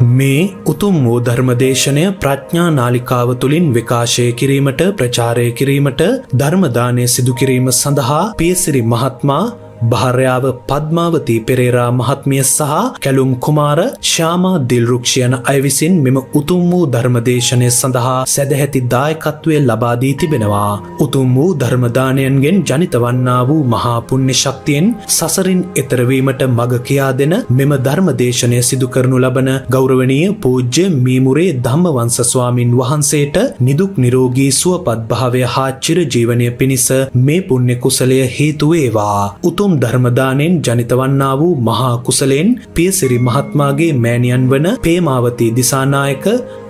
මේ උතුම් වූ ධර්මදේශනය ප්‍රඥා නාලිකාව තුළින් විකාශය කිරීමට ප්‍රචාරය කිරීමට ධර්ම දානය සිදු කිරීම සඳහා පියසිරි මහත්මයා භාර්යාව පද්මාවතී පෙරේරා මහත්මිය සහ කැලුම් කුමාර ශ්‍යාමා දිල්රුක්ෂ යන අය විසින් මෙම උතුම් වූ ධර්මදේශනය සඳහා සැදැහැති දායකත්වය ලබා දී තිබෙනවා. උතුම් වූ ධර්ම දානයන්ගෙන් ජනිත වන්නා වූ මහා පුණ්‍ය ශක්තියෙන් සසරින් එතර වීමට මඟ කියා දෙන මෙම ධර්මදේශනය සිදු කරනු ලබන ගෞරවනීය පූජ්‍ය මීමුරේ ධම්මවංශ ස්වාමින් වහන්සේට නිදුක් නිරෝගී සුවපත් භාවය හා චිරජීවනය පිණිස මේ පුණ්‍ය කුසලය හේතු වේවා. උතුම් ධර්මදානෙන් ජනිත වන්නා වූ මහා කුසලෙන් පියසිරි මහත්මයාගේ මෑණියන් වන පේමාවතී දිසානායක,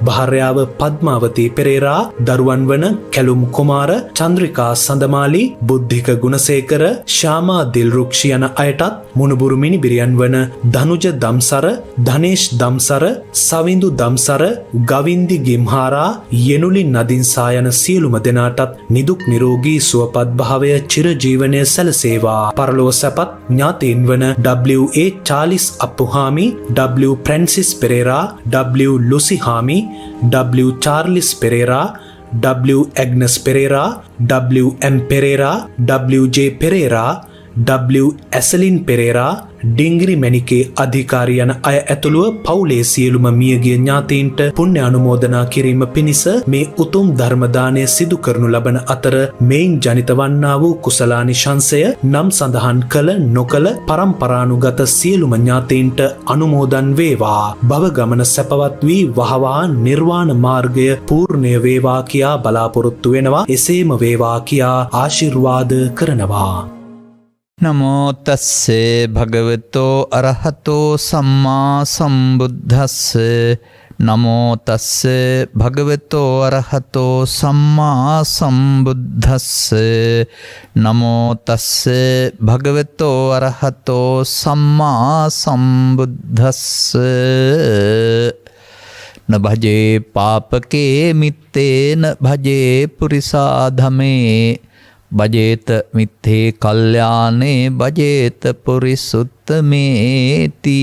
භාර්යාව පද්මාවතී පෙරේරා, දරුවන් වන කැලුම් කුමාර, චන්ද්‍රිකා සඳමාලි, බුද්ධික ගුණසේකර, ශ්‍යාමා දිල්රුක්ෂ යන අයටත් මුණුබුරු මිනිබිරියන් වන ධනුජ දම්සර, ධනේෂ් දම්සර, සවිඳු දම්සර, ගවින්දි ගිම්හාරා, යෙනුලි නදින්සා යන සියලුම දෙනාටත් නිදුක් නිරෝගී සුවපත් භාවය චිරජීවනය සැලසේවා. පරලොව සැපත් ඥාතීන් වන W.A. චාලිස් Appuhami, W. ප්‍රැන්සිස් Perera, W. ලුසි Hami, W. Charles Perera, W. Agnes Perera, W. M. Perera, W. J. Perera, W. ඇසලින් Perera, Dingiri Manike Adhikari යන අය ඇතුළුව පවුලේ සියලුම මියගිය ඥාතීන්ට පුණ්‍ය අනුමෝදනා කිරීම පිණිස මේ උතුම් ධර්ම දානය සිදු කරනු ලබන අතර මේන් ජනිත වන්නා වූ කුසලානිශංසය නම් සඳහන් කළ නොකළ පරම්පරානුගත සියලුම ඥාතීන්ට අනුමෝදන් වේවා. භව ගමන සැපවත් වී වහවා නිර්වාණ මාර්ගය පූර්ණය වේවා කියා බලාපොරොත්තු වෙනවා. එසේම වේවා කියා ආශිර්වාද කරනවා. නමෝ තස්සේ භගවතෝ අරහතෝ සම්මා සම්බුද්දස්සේ නමෝ තස්සේ භගවතෝ අරහතෝ සම්මා සම්බුද්දස්සේ නමෝ තස්සේ භගවතෝ අරහතෝ සම්මා සම්බුද්දස්සේ න භජේ පාපකේ මිත්තේන භජේ පුරිසා ධමේ බජේත මිත්තේ කල්යානේ බජේත පුරිසුත්තමේති.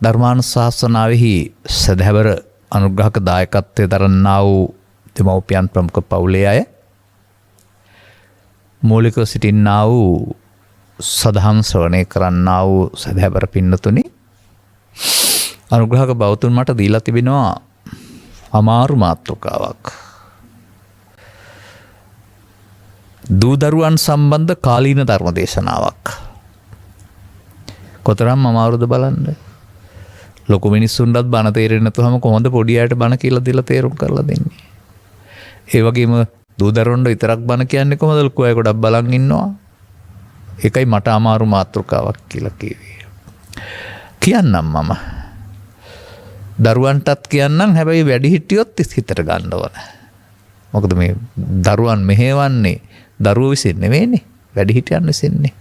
ධර්මානුශාසනාවෙහි සදහැවර අනුග්‍රහක දායකත්වයේ දරන්නා වූ දෙමව්පියන් ප්‍රමුඛ පවුලේ අය, මූලිකව සිටින්නා වූ සදහම් ශ්‍රවණය කරන්නා වූ සදහැවර පින්නතුනි, අනුග්‍රහක බෞතුන් මට දීලා තිබෙනවා අමාරු මාතෘකාවක්. දූදරුවන් සම්බන්ධ කාලීන ධර්ම දේශනාවක්. කොතරම් අමාරුද බලන්න. ලොකු මිනිස්සුන්ටත් බණ තේරෙන්නේ නැතුවම කොහොමද පොඩි අයට බණ කියලා දීලා තේරුම් කරලා දෙන්නේ. ඒ වගේම දූදරුවන්ට විතරක් බණ කියන්නේ කොහොමද? ලොකු අය ගොඩක් බලන් ඉන්නවා. ඒකයි මට අමාරු මාතෘකාවක් කියලා කිව්වේ. කියන්නම් මම. දරුවන්ටත් කියන්නම්, හැබැයි වැඩි හිටියොත් හිතට ගන්න ඕන. මොකද මේ දරුවන් මෙහෙවන්නේ දරුවෝ විසින් නෙවෙයිනේ, වැඩි හිටියන් විසින්නේ.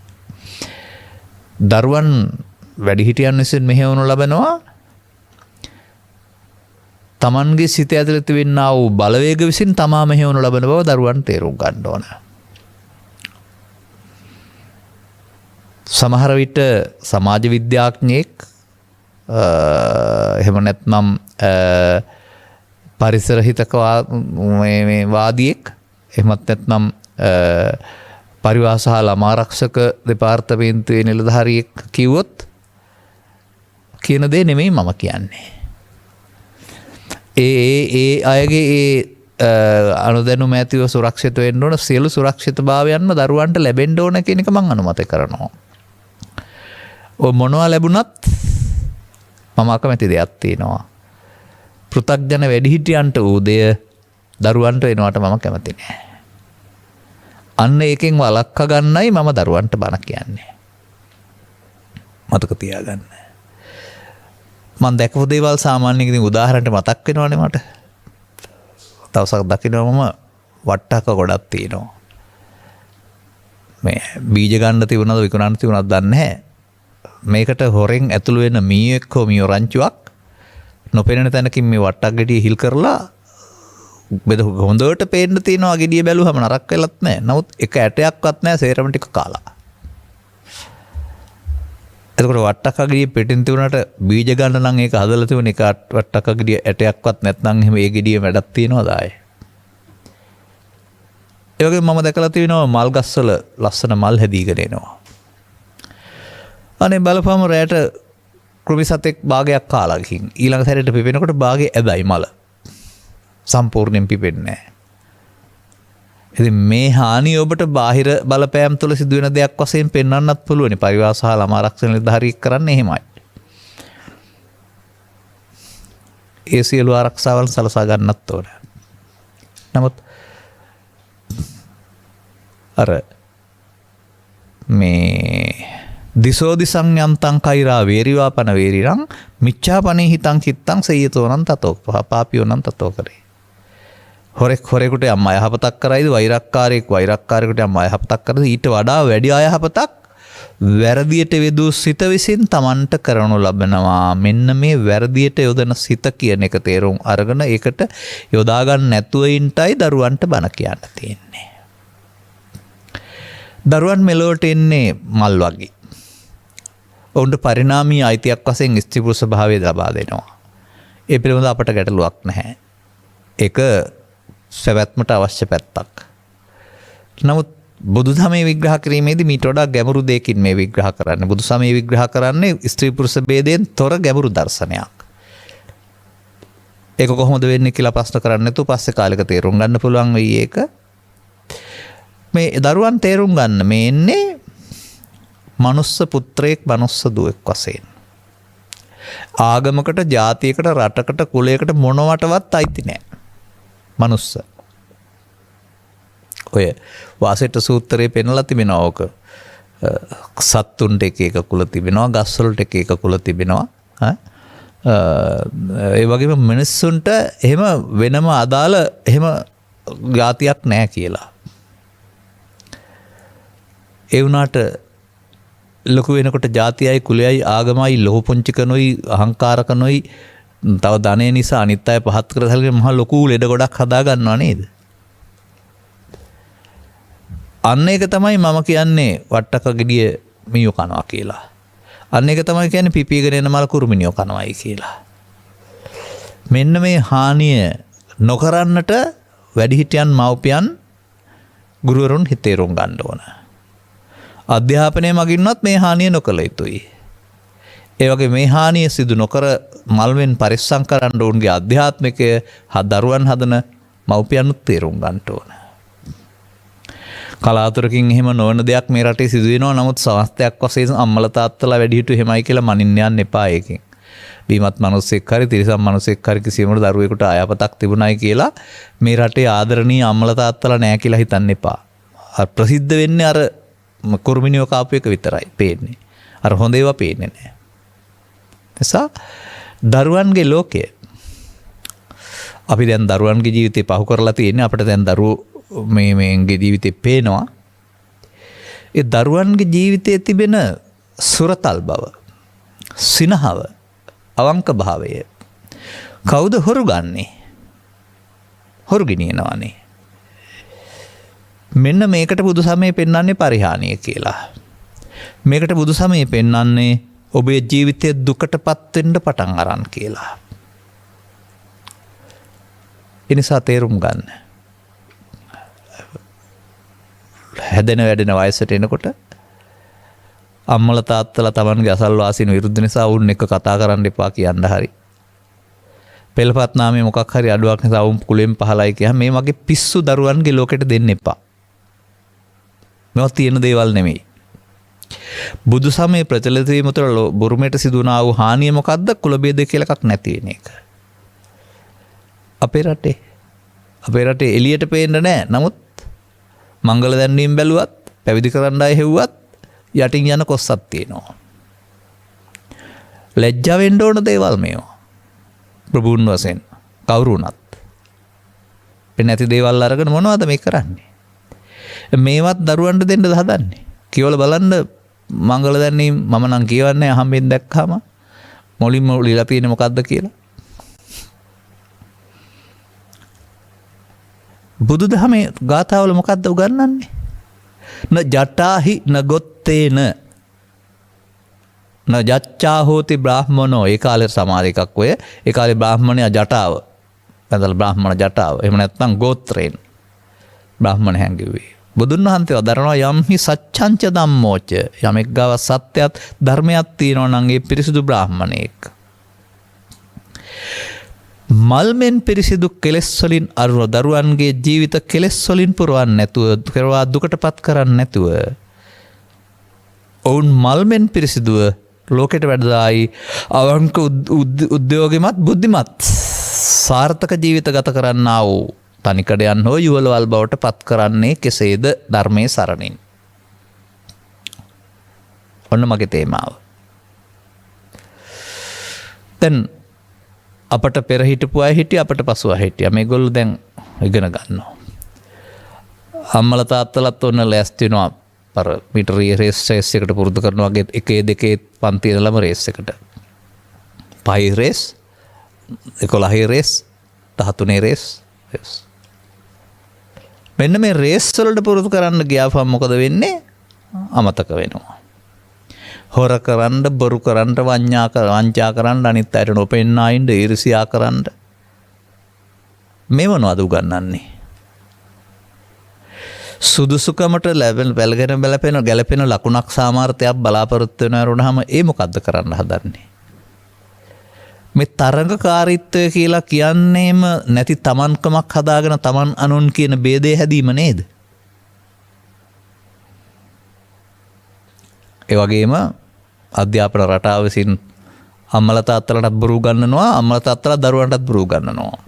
දරුවන් වැඩි හිටියන් විසින් මෙහෙවනු ලබනවා තමන්ගේ සිත ඇතුළේ තිබෙනා වූ බලවේග විසින් තමා මෙහෙවනු ලබන බව දරුවන් තේරුම් ගන්න ඕන. සමහර විට සමාජ විද්‍යාඥයෙක්, එහෙම නැත්නම් පරිසර හිතක වාදියෙක්, එහෙමත් නැත්නම් පරිවාස හා ළමාරක්ෂක දෙපාර්තමේන්තුවේ නිලධාරියෙක් කිව්වොත් කියන දේ නෙමෙයි මම කියන්නේ. ඒ අයගේ අනුදැනුම ඇතිව සුරක්ෂිත වෙන්න ඕන, සියලු සුරක්ෂිතභාවයන්ම දරුවන්ට ලැබෙන්න ඕන කියන එක මම අනුමත කරනවා. ඔය මොනවා ලැබුණත් මම අකමැති දෙයක් තියෙනවා. පෘථග්ජන වැඩිහිටියන්ට වූ දෙය දරුවන්ට වෙනවට මම කැමති නෑ. අන්න ඒකෙන් වළක්වා ගන්නයි මම දරුවන්ට බණ කියන්නේ. මතක තියාගන්න. මම දැකපු දේවල් සාමාන්‍යයෙන් ඉතින් උදාහරණයක් මතක් වෙනවනේ මට. දවසක් දකින්නම වට්ටක ගොඩක් තියෙනවා. මේ බීජ ගන්න තිබුණාද විකුණන්න තිබුණාද දන්නේ නැහැ. මේකට හොරෙන් ඇතුළු වෙන මීයෙක් හෝ මීයෝ රංචුවක් නොපෙනෙන තැනකින් මේ වට්ටක් ගෙඩිය හිල් කරලා බෙද හොඳට පේන්න තියෙනවා. ගෙඩිය බැලුවම නරක් වෙලත් නැහැ. නමුත් එක ඇටයක්වත් නැහැ, සේරම ටික කාලා. එතකොට වට්ටක්කගිරිය පිටින් තිබුණාට බීජ ගන්න නම් ඒක හදලා තිබුණ එක වට්ටක්කගිරිය ඇටයක්වත් නැත්නම් එහෙම ඒ ගෙඩිය වැඩක් තියනවද ආයේ? ඒ වගේ මම දැකලා තියෙනවා මල් ගස්වල ලස්සන මල් හැදීගෙන එනවා. අනේ බලපෑම රැයට කෘමි සතෙක් භාගයක් කාලා ගිහින් ඊළඟ සැරේට පිපෙනකොට භාගේ ඇදයි මල. සම්පූර්ණයෙන් පිපෙන්නේ නැහැ. ඉතින් මේ හානිය ඔබට බාහිර බලපෑම් තුළ සිදුවෙන දෙයක් වශයෙන් පෙන්වන්නත් පුළුවනි. පරිවාර සහ ළමා ආරක්ෂණ නිලධාරියෙක් කරන්නේ එහෙමයි. ඒ සියලු ආරක්ෂාවල් සලසා ගන්නත් ඕන. නමුත් අර මේ දිසෝදිසං යන්තං කෛරා වේරිවාපන වේරිරං මිච්ඡාපනේ හිතං චිත්තං සයතෝනං තතෝ පාපියෝනං තතෝ කරේ. හොරෙක් හොරෙකුට යම් අයහපතක් කරයිද වෛරක්කාරයෙක් වෛරක්කාරයෙකුට යම් අයහපතක් කරද ඊට වඩා වැඩි අයහපතක් වැරදියට යෙදූ සිත විසින් Tamanට කරනු ලබනවා. මෙන්න මේ වැරදියට යොදන සිත කියන එක තේරුම් අරගෙන ඒකට යොදා ගන්න නැතුව ඉන්නයි දරුවන්ට බණ කියන්න තියෙන්නේ. දරුවන් මෙලොවට එන්නේ මල් වගේ. ඔවුන්ට පරිණාමීය අයිතියක් වශයෙන් ස්ත්‍රී පුරුෂ භාවය ලබා දෙනවා. ඒ පිළිබඳව අපට ගැටලුවක් නැහැ. ඒක සැවැත්මට අවශ්‍ය පැත්තක්. නමුත් බුදුදහමේ විග්‍රහ කිරීමේදී මීට වඩා ගැඹුරු දෙයකින් මේ විග්‍රහ කරන්නේ. බුදුසමයේ විග්‍රහ කරන්නේ ස්ත්‍රී පුරුෂ ભેදයෙන් තොර ගැඹුරු දර්ශනයක්. ඒක කොහොමද වෙන්නේ කියලා ප්‍රශ්න කරන්නේ නැතුව පස්සේ කාලෙක තේරුම් ගන්න පුළුවන් වෙයි ඒක. මේ දරුවන් තේරුම් ගන්න මේ එන්නේ මනුස්ස පුත්‍රයෙක් මනුස්ස දුවෙක් වශයෙන්. ආගමකට, ජාතියකට, රටකට, කුලයකට මොනවටවත් අයිති නැහැ. මනුස්ස. ඔය වාසෙට සූත්‍රයේ පෙන්වලා තිබෙනවා ඕක. සත්තුන්ට එක එක කුල තිබෙනවා, ගස්වලට එක එක කුල තිබෙනවා. ඒ වගේම මිනිස්සුන්ට එහෙම වෙනම අදාළ එහෙම ජාතියක් නැහැ කියලා. ඒ වුණාට ලොකු වෙනකොට ජාතියයි කුලයයි ආගමයි ලොහු පුංචි කනොයි අහංකාර කනොයි තව ධනය නිසා අනිත් අය පහත් කර සැලකෙන මහ ලොකු ලෙඩ ගොඩක් හදා ගන්නවා නේද? අන්න ඒක තමයි මම කියන්නේ වට්ටක ගෙඩිය මියෝ කනවා කියලා. අන්න ඒක තමයි කියන්නේ පිපිගෙන එන මල කුරුමිනියෝ කනවායි කියලා. මෙන්න මේ හානිය නොකරන්නට වැඩිහිටියන් මව්පියන් ගුරුවරුන් හිතේරුම් ගන්න ඕන. අධ්‍යාපනය මගින්වත් මේ හානිය නොකළ යුතුයි. ඒ වගේ මේ හානිය සිදු නොකර මල්වෙන් පරිස්සම් කරන්න ඕන්ගේ අධ්‍යාත්මිකය දරුවන් හදන මව්පියන්ුත් තේරුම් ගන්න ඕන. කලාතුරකින් එහෙම නොවන දෙයක් මේ රටේ සිදු වෙනවා. නමුත් සමස්තයක් වශයෙන් අම්මලා තාත්තලා වැඩිහිටු එහෙමයි කියලා මනින්න යන්න එපා ඒකෙන්. බීමත් මිනිස්සෙක් හරි තිරිසන් මිනිස්සෙක් හරි කිසියම්කට දරුවෙකුට අයහපතක් තිබුණයි කියලා මේ රටේ ආදරණීය අම්මලා තාත්තලා නැහැ කියලා හිතන්න එපා. ප්‍රසිද්ධ වෙන්නේ අර කුරුමිනියෝ කාපු එක විතරයි පේන්නේ. අර හොඳ ඒවා පේන්නේ නැහැ. නිසා දරුවන්ගේ ලෝකය අපි දැන් දරුවන්ගේ ජීවිතේ පහු කරලා තියෙන්නේ. අපිට දැන් දරුවෝ මේගේ ජීවිතේ පේනවා. ඒ දරුවන්ගේ ජීවිතයේ තිබෙන සුරතල් බව, සිනහව, අවංක භාවය කවුද හොරු ගන්නේ? හොරු ගෙනියනවානේ. මෙන්න මේකට බුදුසමය පෙන්වන්නේ පරිහානිය කියලා. මේකට බුදුසමය පෙන්වන්නේ ඔබේ ජීවිතයේ දුකටපත් වෙන්න පටන් අරන් කියලා. ඒ නිසා තේරුම් ගන්න. හැදෙන වැඩෙන වයසට එනකොට අම්මලා තාත්තලා Tamanගේ අසල්වාසීන් විරුද්ධ නිසා වුන් එක කතා කරන්න එපා කියන්න හරි. පෙළපත් නාමයේ මොකක් හරි අඩුවක් නිසා වුන් කුලෙන් පහලයි කියහම මේ වගේ පිස්සු දරුවන්ගේ ලෝකෙට දෙන්න එපා. මේවා තියෙන දේවල් නෙමෙයි. බුදු සමයේ ප්‍රචලිත වීම තුළ බුරුමයට සිදු වුණා වූ හානිය මොකද්ද? කුල බේද කියලා එකක් නැති වෙන එක. අපේ රටේ එළියට පේන්න නැහැ. නමුත් මංගල දැන්වීම බැලුවත් පැවිදි කරන්න අය හෙව්වත් යටින් යන කොස්සක් තියෙනවා. ලැජ්ජා වෙන්න ඕන දේවල් මේවා. ප්‍රභූන් වශයෙන් කවුරු වුණත් නැති දේවල් අරගෙන මොනවද මේ කරන්නේ? මේවත් දරුවන්ට දෙන්න හදන්නේ. කියවල බලන්න මංගල දැන්වීම මම නම් කියවන්නේ අහම්බෙන් දැක්කම මොලින්ම ලියලා තියෙන්නේ මොකද්ද කියලා. බුදුදහමේ ගාථාවල මොකද්ද උගන්වන්නේ? න ජටාහි න ගොත්තේන ජච්චා හෝති බ්‍රාහ්මනෝ ඒ කාලේ සමහර එකක් ඔය ඒ කාලේ බ්‍රාහ්මණයා ජටාව බඳලා බ්‍රාහ්මණ ජටාව එහෙම නැත්නම් ගෝත්‍රයෙන් බ්‍රාහ්මණ හැංගුවේ බුදුන් වහන්සේ වදාරනවා යම්හි සච්ඡංච ධම්මෝච යමෙක් ගාව සත්‍යයත් ධර්මයක් තියෙනවා නම් ඒ පිරිසිදු බ්‍රාහ්මණයෙක් මල්මෙන් පිරිසිදු කෙලෙස් වලින් අරුණ දරුවන්ගේ ජීවිත කෙලෙස් වලින් පුරවන්නේ නැතුව කරවා දුකටපත් කරන්නේ නැතුව ඔවුන් මල්මෙන් පිරිසිදුව ලෝකෙට වැඩදායි අවංක උද්‍යෝගිමත් බුද්ධිමත් සාර්ථක ජීවිත ගත කරන්නා වූ තනිකඩයන් හෝ යුවලවල් බවට පත් කරන්නේ කෙසේද ධර්මයේ සරණින්. ඔන්න මගේ තේමාව. දැන් අපට පෙර හිටපු අය හිටිය අපට පසුව හිටිය මේගොල්ලෝ දැන් ඉගෙන ගන්නවා. අම්මලා තාත්තලාත් ඔන්න ලෑස්ති වෙනවා අර මීටර් රේස් එකට පුරුදු කරනවා වගේ එකේ දෙකේ පන්ති ඉඳලම රේස් එකට. 5 රේස් 11 රේස් 13 රේස් මෙන්න මේ රේස් වලට පුරුදු කරන්න ගියාම මොකද වෙන්නේ? අමතක වෙනවා. හොර කරන්න, බොරු කරන්න, වංචා කරන්න, අනිත් අයට නොපෙන්නා ඉන්න, ඊර්ෂ්‍යා කරන්න. මේ මොනවද උගන්වන්නේ? සුදුසුකමට ලැබෙන වැළගෙන ගැලපෙන ලකුණක් සාමාර්ථයක් බලාපොරොත්තු වෙනවරුනහම ඒ මොකද්ද කරන්න හදන්නේ? මේ තරඟකාරීත්වය කියලා කියන්නේම නැති තමන්කමක් හදාගෙන තමන් අනුන් කියන ભેදේ හැදීම නේද? ඒ වගේම අධ්‍යාපන රටාව විසින් අම්මලා තාත්තලාටත් බොරු ගන්නනවා අම්මලා තාත්තලා දරුවන්ටත් බොරු ගන්නනවා.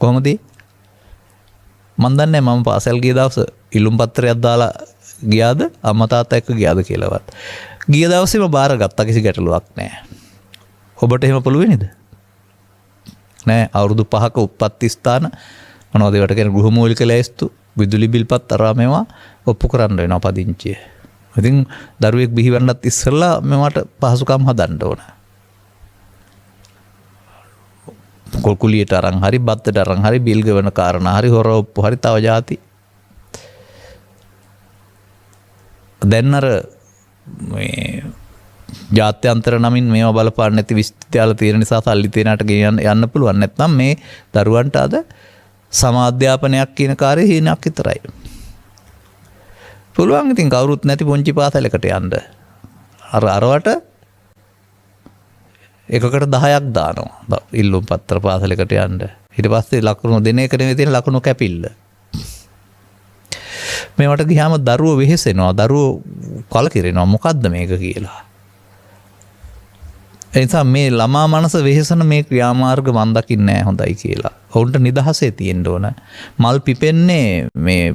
කොහොමද? මන් දන්නේ මම පාසල් ගිය දවස ඉල්ලුම් පත්‍රයක් දාලා ගියාද අම්මා තාත්තා එක්ක ගියාද කියලාවත්. ගිය දවසේම බාරගත්තා කිසි ගැටලුවක් නැහැ. ඔබට එහෙම පුළුවන් නේද? නෑ අවුරුදු 5ක උප්පත්ති ස්ථාන මොනවද ඒවට කියන ගෘහ මූලික ලැයිස්තු විදුලි බිල්පත් අරවා මේවා ඔප්පු කරන්න වෙනවා පදිංචිය. ඉතින් දරුවෙක් බිහිවන්නත් ඉස්සෙල්ලා මේවට පහසුකම් හදන්න ඕන. කොල්කුලියට අරන් හරි බත්තට අරන් හරි බිල් ගෙවන කාරණා හරි හොර ඔප්පු හරි තව જાති. දැන් අර මේ ජාත්‍යන්තර නමින් මේවා බලපාන්න නැති විශ්වවිද්‍යාල තියෙන නිසා සල්ලි තියනට යන්න පුළුවන්. නැත්නම් මේ දරුවන්ට අද සමාධ්‍යාපනයක් කියන කාර්යය හීනක් විතරයි. පුළුවන් ඉතින් කවුරුත් නැති පුංචි පාසලකට යන්න. අරවට එකකට 10ක් දානවා. ඉල්ලුම් පත්‍ර පාසලකට යන්න. ඊට පස්සේ ලකුණු දෙන එක නෙවෙයි තියෙන ලකුණු කැපිල්ල. මේවට ගියාම දරුවෝ වෙහෙසෙනවා. දරුවෝ කලකිරෙනවා. මොකද්ද මේක කියලා. එනිසා මේ ළමා මනස වෙහෙසන මේ ක්‍රියාමාර්ග මන් දකින්නේ නැහැ හොඳයි කියලා. ඔවුන්ට නිදහසේ තියෙන්න ඕන. මල් පිපෙන්නේ මේ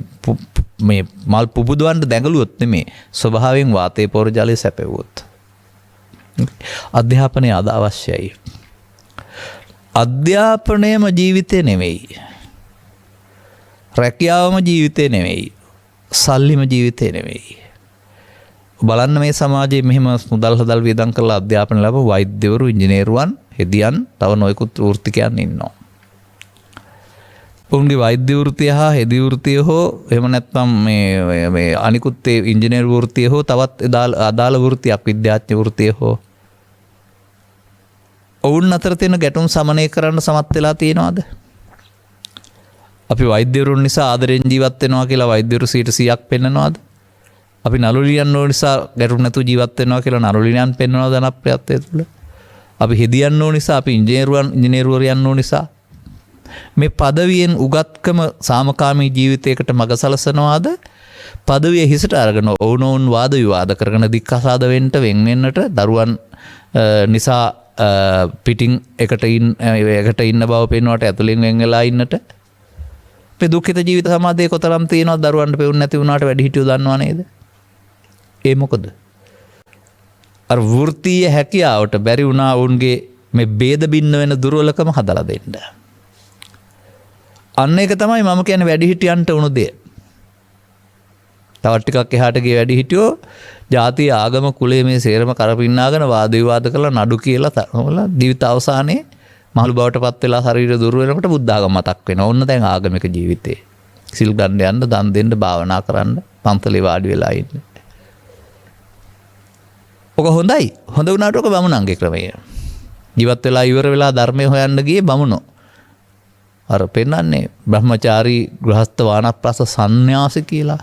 මල් පුබුදවන්න දැඟලුවොත් නෙමේ. ස්වභාවයෙන් වාතයේ පොර ජලය සැපෙවුවොත්. අධ්‍යාපනය අද අවශ්‍යයි. අධ්‍යාපනයම ජීවිතේ නෙවෙයි. රැකියාවම ජීවිතේ නෙවෙයි. සල්ලිම ජීවිතේ නෙවෙයි. බලන්න මේ සමාජයේ මෙහෙම මුදල් හදල් වියදම් කරලා අධ්‍යාපන ලැබ වෛද්‍යවරු, ඉංජිනේරුවන්, හෙදියන්, තව නොයෙකුත් වෘත්තිකයන් ඉන්නවා. උන්ගේ වෛද්‍ය වෘත්තිය හා හෙදි වෘත්තිය හෝ එහෙම නැත්නම් මේ අනිකුත් ඒ ඉංජිනේරු වෘත්තිය හෝ තවත් අදාළ වෘත්තියක් විද්‍යාඥ වෘත්තිය හෝ ඔවුන් අතර තියෙන ගැටුම් සමනය කරන්න සමත් වෙලා තියෙනවද? අපි වෛද්‍යවරුන් නිසා ආදරෙන් ජීවත් වෙනවා කියලා වෛද්‍යවරු 100%ක් පෙන්නනවාද? අපි නළුලියන් ඕන නිසා ගැටුම් නැතුව ජීවත් වෙනවා කියලා නළුලියන් පෙන්වනවා ජනප්‍රියත්වය තුළ. අපි හෙදියන් ඕන නිසා අපි ඉංජිනේරුවරයන් ඕන නිසා මේ පදවියෙන් උගත්කම සාමකාමී ජීවිතයකට මඟ සලසනවාද? පදවිය හිසට අරගෙන ඔවුනොවුන් වාද විවාද කරගෙන දික්කසාද වෙන්න වෙන් වෙන්නට දරුවන් නිසා පිටින් එකට ඉන්න බව පෙන්වන්නට ඇතුලෙන් වෙන් වෙලා ඉන්නට මේ දුක්ඛිත ජීවිත සමාජයේ කොතරම් තියෙනවද දරුවන්ට පෙවුන්නේ නැති වුණාට වැඩි හිටියෝ දන්නව නේද? ඒ මොකද? අර වෘත්තීය හැකියාවට බැරි වුණා උන්ගේ මේ ભેද බින්න වෙන දුර්වලකම හදලා දෙන්න. අන්න ඒක තමයි මම කියන්නේ වැඩි හිටියන්ට උණු දෙය. තවත් ටිකක් එහාට ගිය වැඩි හිටියෝ ජාතිය ආගම කුලයේ මේ සේරම කරපින්නාගෙන වාද විවාද කරලා නඩු කියලා තමලා ජීවිත අවසානයේ මහලු බවට පත් වෙලා ශරීර දුර වෙනකොට බුද්ධ ආගම මතක් වෙනවා. ඔන්න දැන් ආගමික ජීවිතේ. සිල් ගන්න යන්න, දන් දෙන්න, භාවනා කරන්න, පන්සලේ වාඩි වෙලා ඉන්න. ඕක හොඳයි. හොඳ වුණාට ඕක බමුණන්ගේ ක්‍රමය. ජීවත් වෙලා ඉවර වෙලා ධර්මය හොයන්න ගියේ බමුණෝ. අර පෙන්වන්නේ බ්‍රහ්මචාරී ගෘහස්ත වානප්‍රස්ත සන්න්‍යාසි කියලා.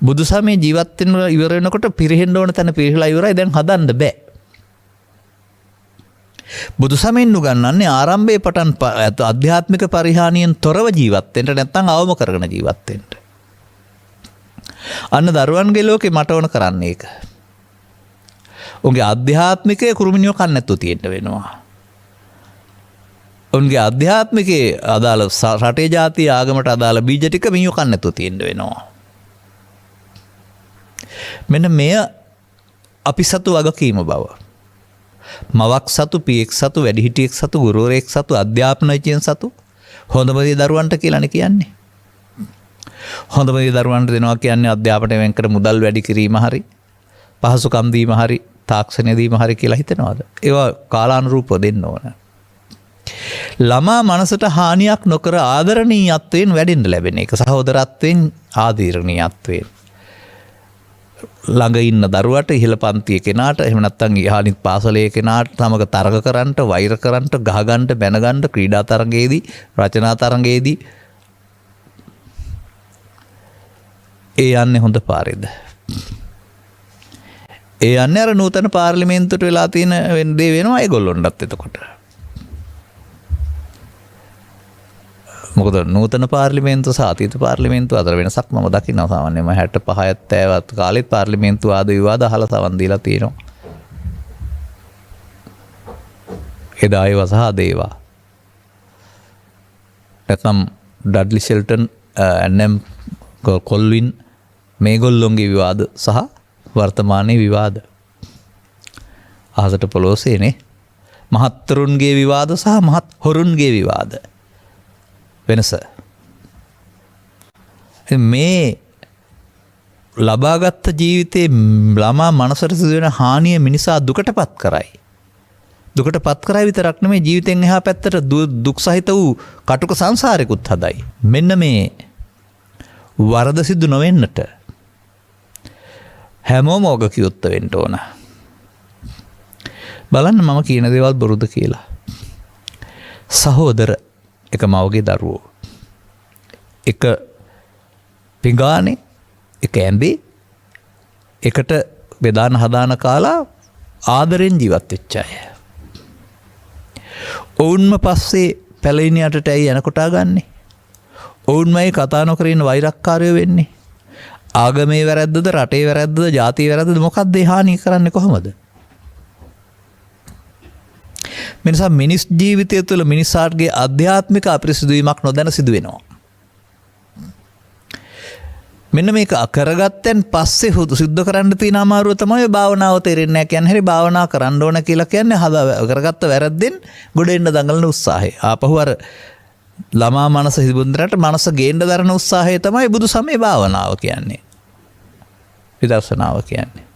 බුදු සමයේ ජීවත් වෙන ඉවර වෙනකොට පිරෙහෙන්න ඕන තැන පිරහිලා ඉවරයි. දැන් හදන්න බෑ. බුදු සමයෙන් උගන්වන්නේ ආරම්භයේ පටන් ආධ්‍යාත්මික පරිහානියෙන් තොරව ජීවත් වෙන්න නැත්නම් අවම කරගෙන ජීවත් වෙන්න. අන්න දරුවන්ගේ ලෝකේ මට ඕන කරන්නේ ඒක. උන්ගේ ආධ්‍යාත්මිකයේ කුරුමිනියෝ කන්න නැතුව තියෙන්න වෙනවා. උන්ගේ ආධ්‍යාත්මිකයේ අදාළ රටේ ජාතිය ආගමට අදාළ බීජ ටික මිනියෝ කන්න නැතුව තියෙන්න වෙනවා. මෙන්න මෙය අපි සතු වගකීම බව. මවක් සතු, පියෙක් සතු, වැඩිහිටියෙක් සතු, ගුරුවරයෙක් සතු, අධ්‍යාපනඥයන් සතු හොඳම දේ දරුවන්ට කියලානේ කියන්නේ. හොඳම දේ දරුවන්ට දෙනවා කියන්නේ අධ්‍යාපනය වෙන් කර මුදල් වැඩි කිරීම හරි, පහසුකම් දීම හරි, තාක්ෂණය දීම හරි කියලා හිතනවාද? ඒවා කාලානුරූපව දෙන්න ඕන. ළමා මනසට හානියක් නොකර ආදරණීයත්වයෙන් වැඩෙන්න ලැබෙන එක, සහෝදරත්වයෙන් ආදරණීයත්වයෙන්. ළඟ ඉන්න දරුවට, ඉහළ පන්තියේ කෙනාට, එහෙම නැත්නම් ඉහළින් පාසලේ කෙනාට තමක තරග කරන්නට, වෛර කරන්නට, ගහගන්න, බැනගන්න, ක්‍රීඩා තරඟයේදී, රචනා තරඟයේදී ඒ යන්නේ හොඳ පාරේද? ඒ යන්නේ අර නූතන පාර්ලිමේන්තුවට වෙලා තියෙන දේ වෙනවා ඒගොල්ලොන්ටත් එතකොට. මොකද නූතන පාර්ලිමේන්තුව සහ අතීත පාර්ලිමේන්තුව අතර වෙනසක් මම දකිනවා. සාමාන්‍යයෙන් 65 70 කාලෙත් පාර්ලිමේන්තු වාද විවාද අහලා සවන් දීලා තියෙනවා. එදා ඒවා සහ අද ඒවා. නැත්නම් ඩඩ්ලි ෂෙල්ටන්, එන්.එම්. කොල්වින් මේගොල්ලොන්ගේ විවාද සහ වර්තමානයේ විවාද. අහසට පොළොසේනේ මහත්තරුන්ගේ විවාද සහ මහත් හොරුන්ගේ විවාද. වෙනස. මේ ලබාගත් ජීවිතේ ළමා මනසට සිදුවෙන හානිය මිනිසා දුකටපත් කරයි. දුකටපත් කරයි විතරක් නෙමෙයි ජීවිතෙන් එහා පැත්තට දුක් සහිත වූ කටුක සංසාරෙකුත් හදයි. මෙන්න මේ වරද සිදු නොවෙන්නට හැමෝම ඔගකියුත්ත වෙන්න ඕන. බලන්න මම කියන දේවල් බොරුද කියලා. සහෝදර එක මවගේ දරුවෝ, එක පිඟානේ, එක ඇඹේ එකට බෙදාන හදාන කාලා ආදරෙන් ජීවත් වෙච්ච අය. ඔවුන්ම පස්සේ පැලෙනියටට ඇයි යනකොටා ගන්නේ? ඔවුන්මයි කතා නොකර ඉන්න වෛරක්කාරයෝ වෙන්නේ. ආගමේ වැරැද්දද, රටේ වැරැද්දද, ජාතියේ වැරැද්දද, මොකක්ද ඒ හානි කරන්නේ කොහොමද? මිනිසා මිනිස් ජීවිතය තුළ මිනිසාගේ අධ්‍යාත්මික අපිරිසිදුවීමක් නොදැන සිදු වෙනවා. මෙන්න මේක කරගත්තෙන් පස්සේ සිද්ධ කරන්න තියෙන අමාරුව තමයි භාවනාව තේරෙන්නේ නැහැ කියන්නේ. හරි භාවනා කරන්න ඕන කියලා කියන්නේ කරගත්ත වැරද්දෙන් ගොඩ එන්න දඟලන උත්සාහය. ආපහු අර ළමා මනස හිබුන්දරට මනස ගේන්න දරන උත්සාහය තමයි බුදු සමයේ භාවනාව කියන්නේ. විදර්ශනාව කියන්නේ.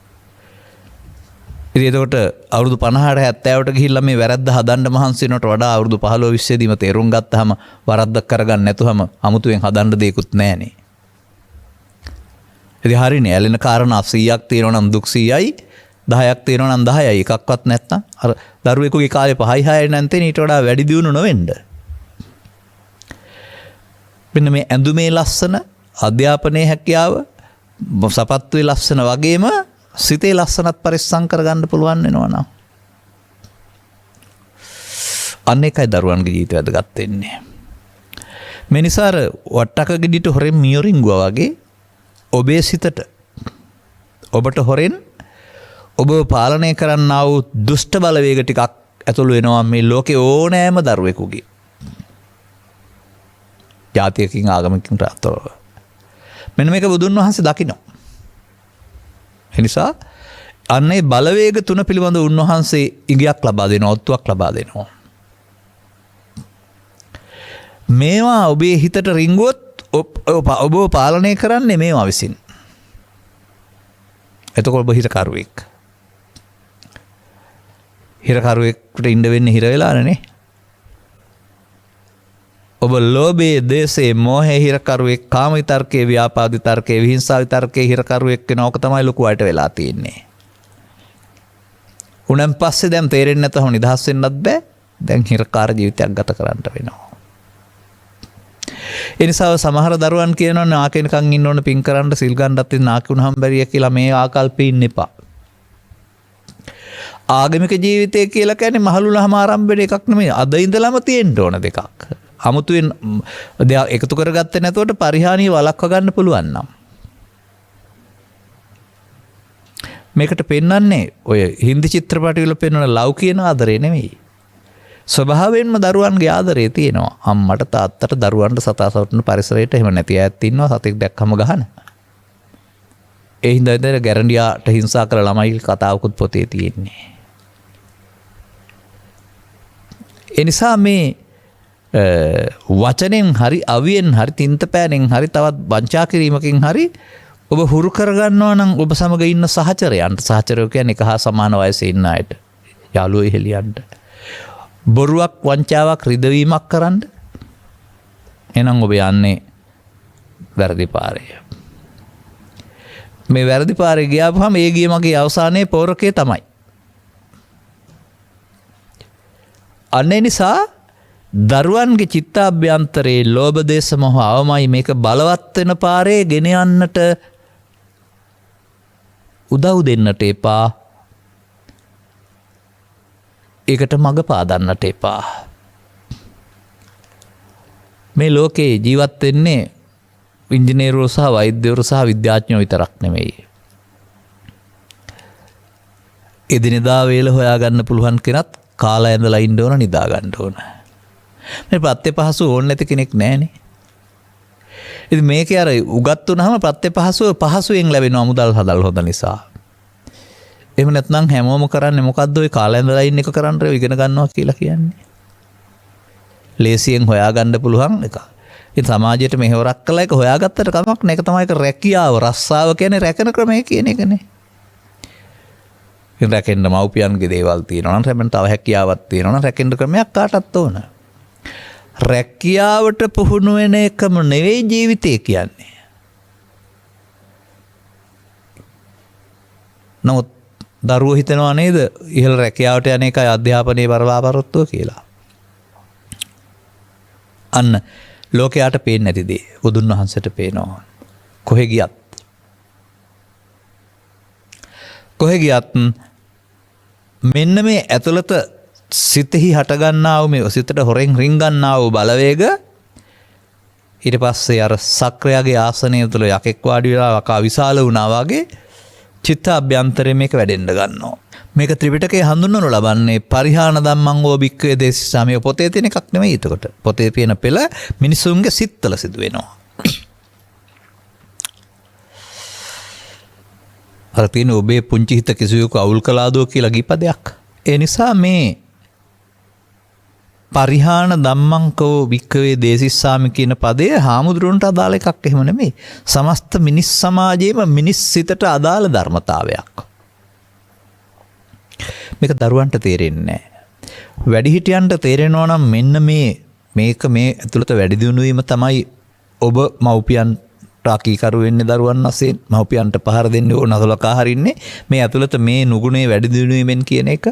ඉතින් එතකොට අවුරුදු 50ට 70ට ගිහිල්ලා මේ වැරද්ද හදන්න මහන්සි වෙනවට වඩා අවුරුදු 15 20 දීම තේරුම් ගත්තාම වරද්දක් කරගන්න නැතුවම අමුතුවෙන් හදන්න දෙයක්වත් නැහනේ. ඉතින් හරිනේ ඇලෙන කාරණා 100ක් තියෙනවා නම් දුක් 100යි, 10ක් තියෙනවා නම් 10යි, එකක්වත් නැත්තම් අර දරුවෙකුගේ කාලේ 5යි 6යි නැන්තේ ඊට වඩා වැඩි දියුණු නොවෙන්න. මෙන්න මේ ඇඳුමේ ලස්සන, අධ්‍යාපනයේ හැකියාව, සපත්තුවේ ලස්සන වගේම සිතේ ලස්සනත් පරිස්සම් කරගන්න පුළුවන් වෙනවා නම් අන්න එකයි දරුවන්ගේ ජීවිතය වැදගත් වෙන්නේ. මේ නිසා අර වට්ටක ගෙඩියට හොරෙන් මියොරින්ගුවා වගේ ඔබේ සිතට ඔබට හොරෙන් ඔබ පාලනය කරන්නා වූ දුෂ්ට බලවේග ටිකක් ඇතුළු වෙනවා මේ ලෝකේ ඕනෑම දරුවෙකුගේ. ජාතියකින් ආගමකින් රාත්‍රව. මෙන්න මේක බුදුන් වහන්සේ දකිනවා. එනිසා අන්නේ බලවේග තුන පිළිබඳ උන්වහන්සේ ඉඟියක් ලබා දෙනවා, ඔත්තුවක් ලබා දෙනවා. මේවා ඔබේ හිතට රිංගුවොත් ඔබ පාලනය කරන්නේ මේවා විසින්. එතකොට ඔබ හිරකරුවෙක්. හිරකරුවෙක්ට ඉන්න වෙන්නේ හිර වෙලානේ. ඔබ ලෝභයේ, දේශයේ, මෝහයේ හිරකරුවෙක්, කාම විතර්කයේ, ව්‍යාපාද විතර්කයේ, විහිංසාව විතර්කයේ හිරකරුවෙක් වෙන ඕක තමයි ලොකු අයට වෙලා තියෙන්නේ. උනන් පස්සේ දැන් තේරෙන්නේ නැතව නිදහස් වෙන්නත් බෑ. දැන් හිරකාර ජීවිතයක් ගත කරන්න වෙනවා. ඒ නිසා සමහර දරුවන් කියනවා නාකිනකන් ඉන්න ඕන පින් කරන්න සිල් ගන්නත් නාකි වුණාම බැරිය කියලා මේ ආකල්පේ ඉන්න එපා. ආගමික ජීවිතය කියලා කියන්නේ මහලුලහම ආරම්භ වෙන එකක් නෙමෙයි. අද ඉඳලම තියෙන්න ඕන දෙකක්. අමුතුවෙන් දෙයක් එකතු කරගත්තේ නැතුවට පරිහානිය වළක්වා ගන්න පුළුවන් නම්. මේකට පෙන්වන්නේ ඔය හින්දි චිත්‍රපටවල පෙන්වන ලව් කියන ආදරේ නෙමෙයි. ස්වභාවයෙන්ම දරුවන්ගේ ආදරේ තියෙනවා. අම්මට තාත්තට දරුවන්ට සතා සවුටන පරිසරයට එහෙම නැති අයත් ඉන්නවා සතෙක් දැක්කම ගහන. ඒ හින්දා ඉතින් ගැරන්ඩියාට හිංසා කරලා ළමයි කතාවකුත් පොතේ තියෙන්නේ. ඒ නිසා මේ වචනෙන් හරි අවියෙන් හරි තින්තපෑනෙන් හරි තවත් වංචා කිරීමකින් හරි ඔබ හුරු කරගන්නවා නම් ඔබ සමග ඉන්න සහචරයන්ට සහචරයෝ කියන්නේ එක හා සමාන වයසේ ඉන්න අයට යාළුවෝ හෙලියන්ට බොරුවක් වංචාවක් රිදවීමක් කරන්න එහෙනම් ඔබ යන්නේ වැරදි පාරේ. මේ වැරදි පාරේ ගියාපුවම ඒ ගිය මගේ අවසානයේ පෝරකේ තමයි. අනේ නිසා දරුවන්ගේ චිත්තාභ්‍යන්තරේ ලෝභ දේශ මොහ අවමයි මේක බලවත් වෙන පාරේ ගෙන යන්නට උදව් දෙන්නට එපා. ඒකට මඟ පාදන්නට එපා. මේ ලෝකේ ජීවත් වෙන්නේ ඉංජිනේරුවෝ සහ වෛද්‍යවරු සහ විද්‍යාඥයෝ විතරක් නෙමෙයි. එදිනෙදා වේල හොයාගන්න පුළුවන් කෙනත් කාලා ඇඳලා ඉන්න ඕන නිදා ගන්න ඕන. මේ ප්‍රත්‍ය පහසු ඕනේ නැති කෙනෙක් නැහනේ. ඉතින් මේකේ අර උගත් වුනහම ප්‍රත්‍ය පහසුවෙන් ලැබෙනවා මුදල් හදල් හොද නිසා. එහෙම නැත්නම් හැමෝම කරන්නේ මොකද්ද ඔය කාලා ඇඳලා ඉන්න එක කරන්න ඉගෙන ගන්නවා කියලා කියන්නේ. ලේසියෙන් හොයාගන්න පුළුවන් එක. ඉතින් සමාජයට මෙහෙවරක් කළා එක හොයාගත්තට කමක් නැහැ. ඒක තමයි ඒක රැකියාව රස්සාව කියන්නේ රැකෙන ක්‍රමය කියන එකනේ. ඉතින් රැකෙන්න මව්පියන්ගේ දේවල් තියෙනවා නම් හැමෙන් තව හැකියාවක් තියෙනවා නම් රැකෙන්න ක්‍රමයක් කාටත් ඕන. රැකියාවට පුහුණු වෙන එකම නෙවෙයි ජීවිතය කියන්නේ. නමුත් දරුවෝ හිතනවා නේද ඉහළ රැකියාවට යන එකයි අධ්‍යාපනයේ බරවාපරොත්තුව කියලා. අන්න ලෝකයට පේන්නේ නැති දේ බුදුන් වහන්සේට පේනවා. කොහෙ ගියත් මෙන්න මේ ඇතුළත සිතෙහි හටගන්නා වූ මේ සිතට හොරෙන් රින්ගන්නා වූ බලවේග ඊට පස්සේ අර සක්‍රයාගේ ආසනය තුළ යකෙක් වාඩි වෙලා වකා විශාල වුණා වගේ චිත්ත අභ්‍යන්තරයේ මේක වැඩෙන්න ගන්නවා. මේක ත්‍රිපිටකයේ හඳුන්වනු ලබන්නේ පරිහාන ධම්මං වූ භික්ඛවේ දේශිසාමයේ පොතේ තියෙන එකක් නෙමෙයි. එතකොට පොතේ තියෙන පෙළ මිනිසුන්ගේ සිත්වල සිදු වෙනවා. අර තියෙන ඔබේ පුංචි හිත කිසිවෙකු අවුල් කළාදෝ කියලා ගිපදයක්. ඒ නිසා මේ පරිහාන ධම්මංකෝ භික්ඛවේ දේශිසාමි කියන පදය හාමුදුරුවන්ට අදාළ එකක් එහෙම නෙමෙයි. සමස්ත මිනිස් සමාජයේම මිනිස් සිතට අදාළ ධර්මතාවයක්. මේක දරුවන්ට තේරෙන්නේ නැහැ. වැඩිහිටියන්ට තේරෙනවා නම් මෙන්න මේක මේ ඇතුළත වැඩි දියුණු වීම තමයි ඔබ මව්පියන්ට කීකරු වෙන්නේ දරුවන් වශයෙන් මව්පියන්ට පහර දෙන්නේ ඕන අසලකා හරින්නේ මේ ඇතුළත මේ නුගුණේ වැඩි දියුණු වීමෙන් කියන එක.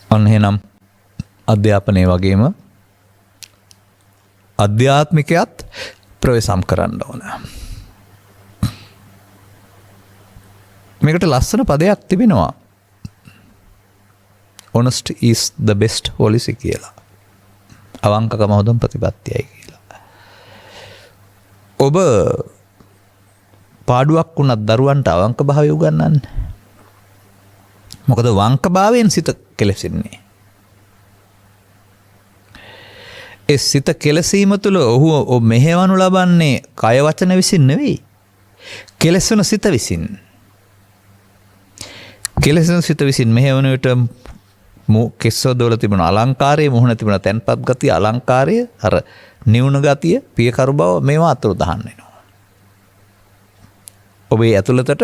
අන්න එහෙනම් අධ්‍යාපනයේ වගේම අධ්‍යාත්මිකයත් ප්‍රවේශම් කරන්න ඕන. මේකට ලස්සන පදයක් තිබෙනවා. Honesty is the best policy කියලා. අවංකකම හොඳම ප්‍රතිපත්තියයි කියලා. ඔබ පාඩුවක් වුණත් දරුවන්ට අවංක භාවය උගන්වන්න. මොකද වංක භාවයෙන් සිත කෙලෙසෙන්නේ. ඒ සිත කෙලසීම තුළ ඔහු මෙහෙවනු ලබන්නේ කය වචන විසින් නෙවෙයි. කෙලෙසුන සිත විසින්. කෙලෙසුන සිත විසින් මෙහෙවන විට කෙස්සොදවල තිබුණ අලංකාරයේ මුහුණ තිබුණ තැන්පත් ගතිය අලංකාරය අර නිවුණ ගතිය පියකරු බව මේවා අතුරුදහන් වෙනවා. ඔබේ ඇතුළතට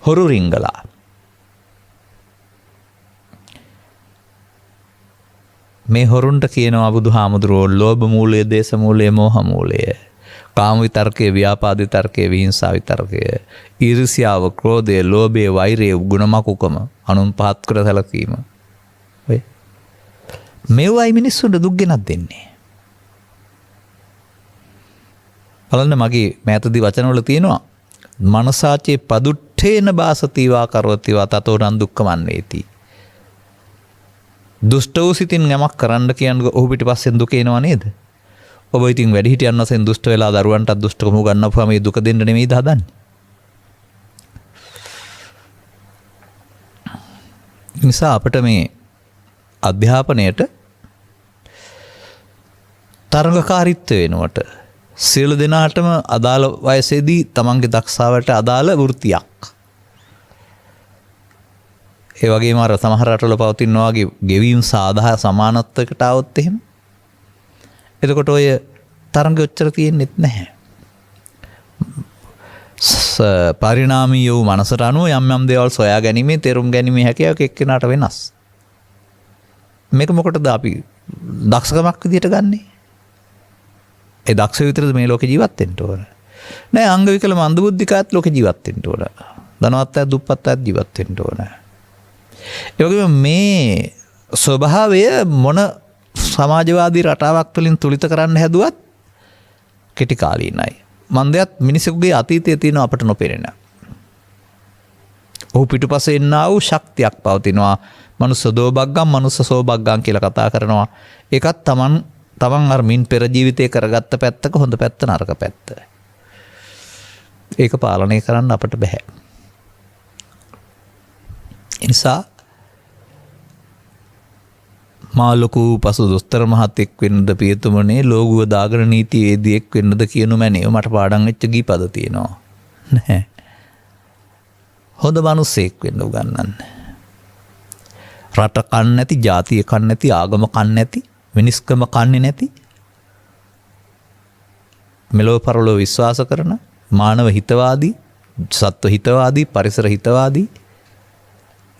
හොරු රිංගලා මේ හොරුන්ට කියනවා බුදුහාමුදුරුවෝ ලෝභ මූලය දේශ මූලය මෝහ මූලය කාම විතර්කය, ව්‍යාපාද විතර්කය, විහිංසා විතර්කය, ඊර්ෂ්‍යාව, ක්‍රෝධය, ලෝභය, වෛරය, ගුණමකුකම, අනුන් පහත් කර සැලකීම. ඔය මේවයි මිනිස්සුන්ට දුක් ගෙනත් දෙන්නේ. බලන්න මගේ මෑතදී වචනවල තියෙනවා මනසාචේ පදුට්ඨේන බාසතිවා කරවතිවා තතෝ රන් දුක්ඛමන්නේති. දුෂ්ට වූ සිතින් යමක් කරන්න කියන්නේ ඔහු පිටිපස්සෙන් දුක එනවා නේද? ඔබ ඉතින් වැඩිහිටියන් වශයෙන් දුෂ්ට වෙලා දරුවන්ටත් දුෂ්ටකම ගන්නවම මේ දුක දෙන්න නෙමෙයිද හදන්නේ? නිසා අපිට මේ අධ්‍යාපනයට තරඟකාරීත්වය වෙනවට සියලු දෙනාටම අදාළ වයසේදී තමන්ගේ දක්ෂතාවයට අදාළ වෘත්තියක්. ඒ වගේම අර සමහර රටවල පවතිනවා වගේ ගෙවීම් සාධා සමානත්වයකට આવොත් එහෙම. එතකොට ඔය තරඟ ඔච්චර තියෙන්නෙත් නැහැ. පරිණාමීය වූ මනසට අනුව යම් යම් දේවල් සොයා ගැනීමේ තේරුම් ගැනීමේ හැකියාවක් එක්කෙනාට වෙනස්. මේක මොකටද අපි දක්ෂකමක් විදියට ගන්නෙ? ඒ දක්ෂ විතරද මේ ලෝකේ ජීවත් වෙන්න ඕන? නෑ, අංග විකල මන්දබුද්ධිකාත් ලෝකේ ජීවත් වෙන්න ඕන. ධනවත් අය දුප්පත් අය ජීවත් වෙන්න ඕන. ඒ වගේම මේ ස්වභාවය මොන සමාජවාදී රටාවක් තුළින් තුලිත කරන්න හැදුවත් කෙටි කාලීනයි. මන්දයත් මිනිසෙකුගේ අතීතයේ තියෙන අපට නොපෙනෙන. ඔහු පිටුපසේ ඉන්නා වූ ශක්තියක් පවතිනවා. මනුස්ස දෝබග්ගම්, මනුස්ස සෝබග්ගම් කියලා කතා කරනවා. ඒකත් තමන් අර මින් පෙර ජීවිතේ කරගත්ත පැත්තක හොඳ පැත්ත, නරක පැත්ත. ඒක පාලනය කරන්න අපට බෑ. ඒ නිසා මා ලොකු පසු දොස්තර මහත්තයෙක් වෙන්නද පියතුමනේ, ලෝගුව දාගෙන නීතිවේදියෙක් වෙන්නද කියනු මැනේ. මට පාඩම් වෙච්ච ගීපද තියෙනවා. නැහැ. හොඳ මිනිසෙක් වෙන්න උගන්වන්න. රට කන්නේ නැති, ජාතිය කන්නේ නැති, ආගම කන්නේ නැති, මිනිස්කම කන්නේ නැති, මෙලොව පරලොව විශ්වාස කරන, මානව හිතවාදී, සත්ව හිතවාදී, පරිසර හිතවාදී,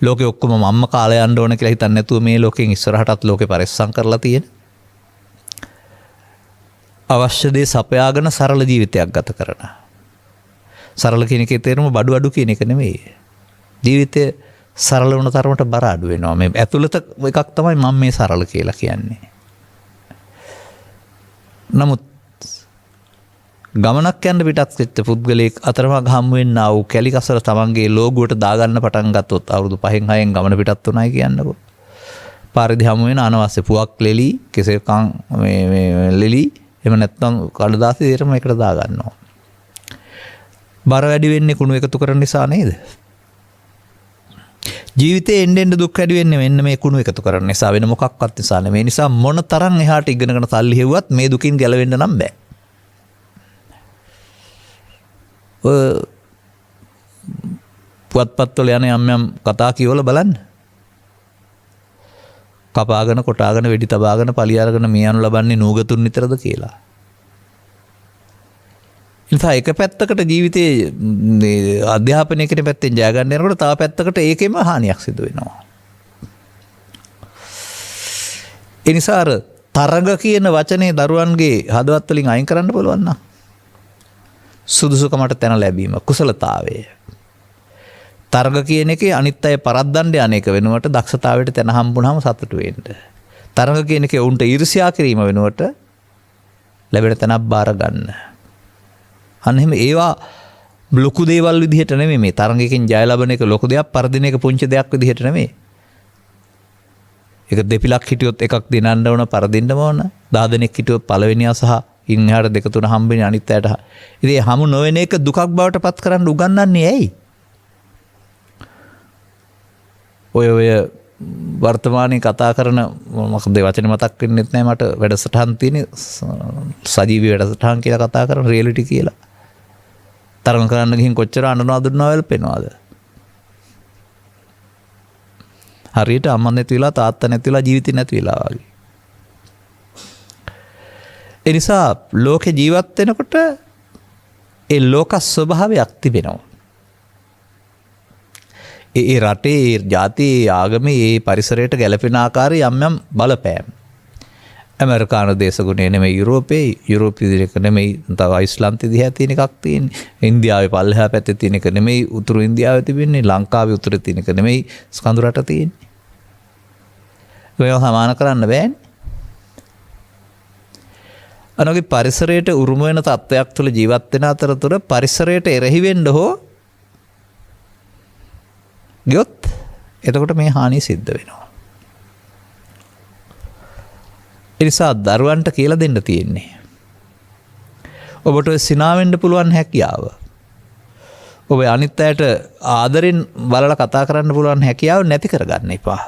ලෝකෙ ඔක්කොම මම්ම කාලය යන්න ඕන කියලා හිතන්නේ නැතුව මේ ලෝකෙන් ඉස්සරහටත් ලෝකෙ පරිස්සම් කරලා තියෙන, අවශ්‍ය දේ සපයාගෙන සරල ජීවිතයක් ගත කරන. සරල කියන එකේ තේරුම බඩු අඩු කියන එක නෙමෙයි. ජීවිතය සරල වුණ තරමට බර අඩු වෙනවා. මේ ඇතුළත එකක් තමයි මම මේ සරල කියලා කියන්නේ. නමුත් ගමනක් යන්න පිටත් වෙච්ච පුද්ගලයෙක් අතරමඟ හමු වෙන්නා වූ කැලි කසල තමන්ගේ ලෝගුවට දාගන්න පටන් ගත්තොත් අවුරුදු 5න් 6න් ගමන පිටත් උනායි කියන්නකෝ. පාරේදී හමු වෙන අනවශ්‍ය පුවක් ලෙලි, කෙසෙල්කම් මේ ලෙලි, එහෙම නැත්නම් කඩදාසි දෙයටම එකට දා ගන්නවා. බර වැඩි වෙන්නේ කුණු එකතු කරන නිසා නේද? ජීවිතේ එන්න දුක් වැඩි වෙන්නේ මෙන්න මේ කුණු එකතු කරන නිසා, වෙන මොකක්වත් නිසා නෙමෙයි. නිසා මොන තරම් එහාට ඉගෙනගෙන සල්ලි හෙව්වත් මේ දුකින් ගැලවෙන්න නම් බෑ. පුවත්පත්වල යන යම් කතා කියවල බලන්න. කපාගෙන කොටාගෙන වෙඩි තබාගෙන පලිය අරගෙන මේ යනු ලබන්නේ නූගතුන් නිතරද කියලා. නිසා එක පැත්තකට ජීවිතයේ අධ්‍යාපනය කියන පැත්තෙන් ජය ගන්න යනකොට තව පැත්තකට ඒකෙම හානියක් සිදු වෙනවා. ඒ නිසා අර තරඟ කියන වචනේ දරුවන්ගේ හදවත් වලින් අයින් කරන්න පුළුවන් නම් සුදුසුකමට තැන ලැබීම, කුසලතාවය. තරග කියන එකේ අනිත් අය පරද්දන්න අනේක වෙනුවට දක්ෂතාවයට තැන හම්බුනහම සතුටු වෙන්න. තරග කියන එකේ උන්ට ඊර්ෂ්‍යා කිරීම වෙනුවට ලැබෙන තැනක් බාර ගන්න. අන්න එහෙම ඒවා ලොකු දේවල් විදිහට නෙමෙයි. මේ තරගයකින් ජය ලබන එක ලොකු දෙයක්, පරදින එක පුංචි දෙයක් විදිහට නෙමෙයි. ඒක දෙපිලක් හිටියොත් එකක් දිනන්න ඕන, පරදින්න ඕන. 10 දෙනෙක් හිටියොත් පළවෙනියා සහ ඉන් එහාට 2 3 හම්බෙන්නේ අනිත් අයට. ඉතින් හමු නොවන එක දුකක් බවට පත් කරන්න උගන්වන්නේ ඇයි? ඔය වර්තමානයේ කතා කරන මොකද වචනේ මතක් වෙන්නේ නැහැ මට. වැඩසටහන් තියෙන්නේ සජීවී වැඩසටහන් කියලා කතා කරන රියැලිටි කියලා. තරඟ කරන්න ගිහින් කොච්චර අඬනවද වැල්පෙනවද? හරියට අම්මා නැති වෙලා තාත්තා නැති වෙලා ජීවිතේ නැති වෙලා වගේ. ඒ නිසා ලෝකේ ජීවත් වෙනකොට ඒ ලෝක ස්වභාවයක් තිබෙනවා. ඒ රටේ, ඒ ජාතියේ, ආගමේ, ඒ පරිසරයට ගැලපෙන ආකාරයේ යම් යම් බලපෑම්. ඇමරිකානු දේශගුණය නෙමෙයි යුරෝපයේ දිහක නෙමෙයි තව අයිස්ලාන්තයේ දිහා තියෙන එකක් තියෙන්නේ. ඉන්දියාවේ පල්ලෙහා පැත්තේ තියෙන එක නෙමෙයි උතුරු ඉන්දියාවේ තිබෙන්නේ. ලංකාවේ උතුරේ තියෙන එක නෙමෙයි ස්කන්ධ රට තියෙන්නේ. මේවා සමාන කරන්න බෑනේ. අනෝගේ පරිසරයට උරුම වෙන තත්ත්වයක් තුළ ජීවත් වෙන අතරතුර පරිසරයට එරෙහි වෙන්න හෝ ගියොත් එතකොට මේ හානිය සිද්ධ වෙනවා. ඒ නිසා දරුවන්ට කියලා දෙන්න තියෙන්නේ. ඔබට සිනා වෙන්න පුළුවන් හැකියාව. ඔබ අනිත් අයට ආදරෙන් බලලා කතා කරන්න පුළුවන් හැකියාව නැති කරගන්න එපා.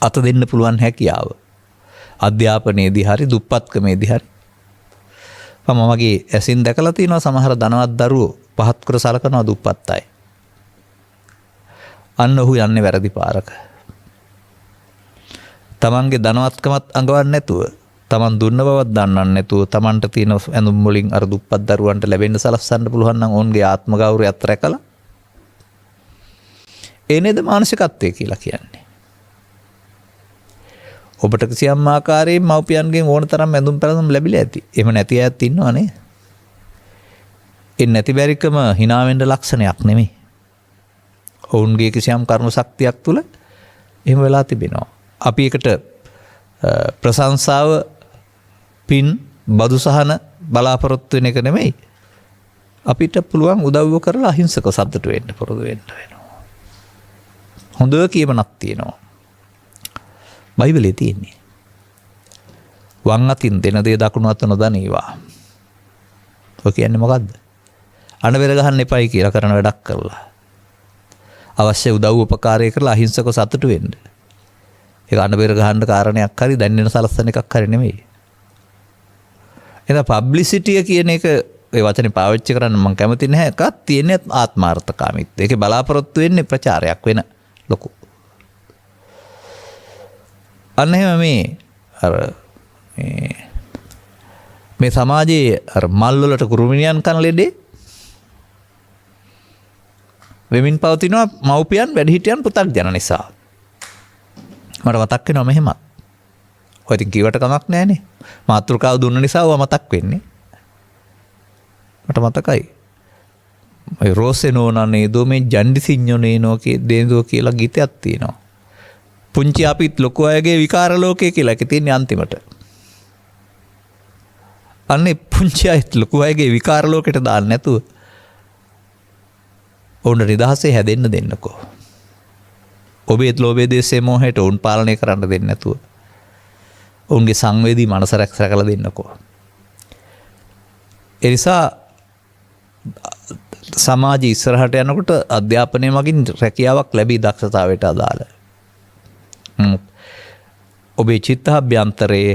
අත දෙන්න පුළුවන් හැකියාව. අධ්‍යාපනයේදී හරි දුප්පත්කමේදී හරි. මම මගේ ඇසින් දැකලා තියෙනවා සමහර ධනවත් දරුවෝ පහත් කර සලකනවා දුප්පත් අය. අන්න ඔහු යන්නේ වැරදි පාරක. තමන්ගේ ධනවත්කමත් අඟවන්නේ නැතුව, තමන් දුන්න බවත් දන්නන්නේ නැතුව, තමන්ට තියෙන ඇඳුම් වලින් අර දුප්පත් දරුවන්ට ලැබෙන්න සලස්සන්න පුළුවන් නම් ඔවුන්ගේ ආත්ම ගෞරවයත් රැකලා. ඒ නේද මානසිකත්වය කියලා කියන්නේ. ඔබට කිසියම් ආකාරයෙන් මව්පියන්ගෙන් ඕන තරම් ඇඳුම් පැළඳුම් ලැබිලා ඇති. එහෙම නැති අයත් ඉන්නවා නේ. ඒ නැති බැරිකම hina වෙන්න ලක්ෂණයක් නෙමෙයි. ඔවුන්ගේ කිසියම් කර්ම ශක්තියක් තුල එහෙම වෙලා තිබෙනවා. අපි එකට ප්‍රශංසාව පින් බදු සහන බලාපොරොත්තු වෙන එක නෙමෙයි. අපිට පුළුවන් උදව්ව කරලා අහිංසක සතුට වෙන්න පුරුදු වෙන්න වෙනවා. හොඳ කියමනක් තියෙනවා. බයිබලයේ තියෙන්නේ. වම් අතින් දෙන දේ දකුණු අත නොදනීවා. ඔය කියන්නේ මොකද්ද? අඬබෙර ගහන්න එපයි කියලා කරන වැඩක් කරලා. අවශ්‍ය උදව් උපකාරය කරලා අහිංසක සතුට වෙන්න. ඒක අඬබෙර ගහන්න කාරණයක් හරි දැනෙන සලස්සන එකක් හරි නෙමෙයි. එහෙනම් පබ්ලිසිටිය කියන එක ඒ වචනේ පාවිච්චි කරන්න මම කැමති නැහැ. එකක් තියෙන්නේ ආත්මාර්ථකාමීත්වය. ඒකේ බලාපොරොත්තු වෙන්නේ ප්‍රචාරයක් වෙන ලොකු. අන්න එහෙම මේ සමාජයේ අර මල් වලට කුරුමිනියන් කන ලෙඩේ වෙමින් පවතිනවා මව්පියන් වැඩිහිටියන් පුතග්ජන නිසා. මට මතක් වෙනවා මෙහෙමත්. ඔය ඉතින් කිව්වට කමක් නැහැනේ. මාතෘකාව දුන්න නිසා ඔය මතක් වෙන්නේ. මට මතකයි. ඔය රෝසෙනෝනනේ දොමේ ජන්ඩි සිඤ්ඤොනේනෝ දේනෝ කියලා ගීතයක් තියෙනවා. පුංචි අපිත් ලොකු අයගේ විකාර ලෝකයේ කියලා එක තියෙන්නේ අන්තිමට. අන්නේ පුංචි අයත් ලොකු අයගේ විකාර ලෝකෙට දාන්න නැතුව ඔවුන් නිදහසේ හැදෙන්න දෙන්නකෝ. ඔබේ ලෝභයේ දේශේ මොහේට ඔවුන් පාලනය කරන්න දෙන්න නැතුව ඔවුන්ගේ සංවේදී මනස රැකලා දෙන්නකෝ. ඒ නිසා සමාජ ඉස්සරහට යනකොට අධ්‍යාපනය මගින් රැකියාවක් ලැබී දක්ෂතාවයට අදාළ. ඔබේ චිත්තාභ්‍යන්තරයේ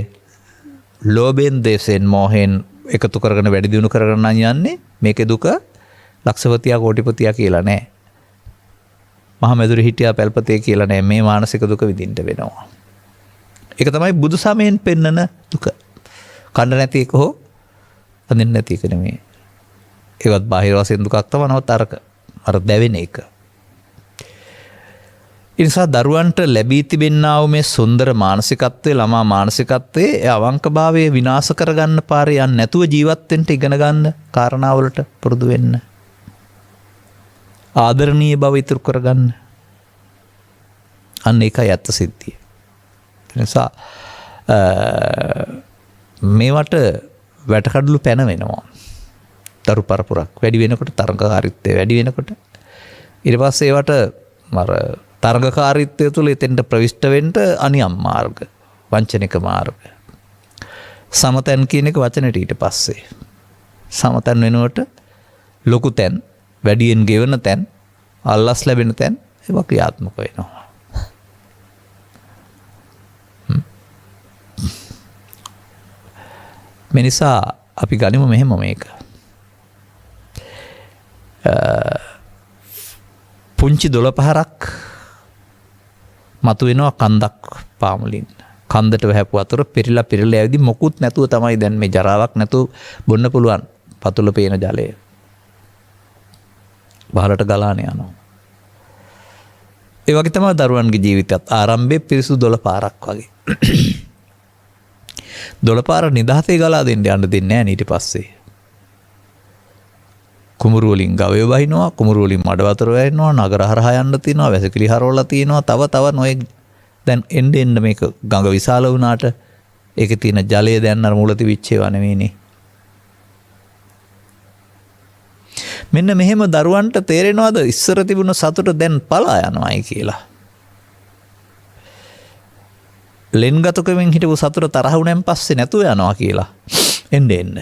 ලෝභයෙන් දේශයෙන් මොහෙන් එකතු කරගෙන වැඩි දියුණු කරගෙන යන්නේ මේකේ දුක ලක්ෂපතියා කෝටිපතියා කියලා නෑ. මහා මෙදුරු හිටියා පැල්පතේ කියලා නෑ. මේ මානසික දුක විඳින්න වෙනවා. ඒක තමයි බුදු සමයෙන් පෙන්නන දුක. කන්න නැති එක හෝ අඳින්න නැති එක නෙමෙයි. ඒවත් බාහිර වශයෙන් දුකක් තමයි නවත් අර දැවෙන එක. ඒ නිසා දරුවන්ට ලැබී තිබෙනා වූ මේ සුන්දර මානසිකත්වයේ ළමා මානසිකත්වයේ අවංකභාවය විනාශ කරගන්න පාරේ යන්නේ නැතුව ජීවත් වෙන්න ඉගෙන ගන්න කාරණාවලට පුරුදු වෙන්න. ආදරණීය බව ඉතුරු කරගන්න. අන්න ඒකයි ඇත්ත සිද්ධිය. ඒ නිසා මේවට වැටකඩලු පැන වෙනවා. දරු පරපුරක් වැඩි වෙනකොට තරඟකාරීත්වය වැඩි වෙනකොට ඊට පස්සේ ඒවට තරඟකාරීත්වය තුළ එතෙන්ට ප්‍රවිෂ්ඨ වෙන්න අනියම් මාර්ග, වංචනික මාර්ග. සමතැන් කියන එක වචනෙට ඊට පස්සේ සමතැන් වෙනුවට ලොකු තැන්, වැඩියෙන් ගෙවන තැන්, අල්ලස් ලැබෙන තැන් ඒවා ක්‍රියාත්මක වෙනවා. මේ නිසා අපි ගනිමු මෙහෙම මේක. පුංචි දොළ පහරක් මතු වෙනවා කන්දක් පාමුලින්. කන්දට වැහැපු වතුර පිරීලා ඇවිදි මොකුත් නැතුව තමයි දැන් මේ ජරාවක් නැතුව බොන්න පුළුවන් පතුල පේන ජලය. බහලට ගලාන යනවා. ඒ වගේ තමයි දරුවන්ගේ ජීවිතයත් ආරම්භයේ පිරිසුදු 12 පාරක් වගේ. 12 පාර නිදහසේ ගලා දෙන්න යන්න දෙන්නේ නැහැ ඊට පස්සේ. කුමරු වලින් ගවය වහිනවා, කුමරු වලින් මඩ වතුර වැවෙනවා, නගර හරහා යන්න තියෙනවා, වැසිකිලි හරවලා තියෙනවා, තව නොයෙක්. දැන් එන්න මේක ගඟ විශාල වුණාට ඒකේ තියෙන ජලය දැන් අර මුල තිබිච්ච ඒවා නෙවෙයිනේ. මෙන්න මෙහෙම දරුවන්ට තේරෙනවද ඉස්සර තිබුණ සතුට දැන් පලා යනවායි කියලා. ලෙන්ගතුකෙන් හිටපු සතුට තරහ වුණෙන් පස්සේ නැතුව යනවා කියලා. එන්න.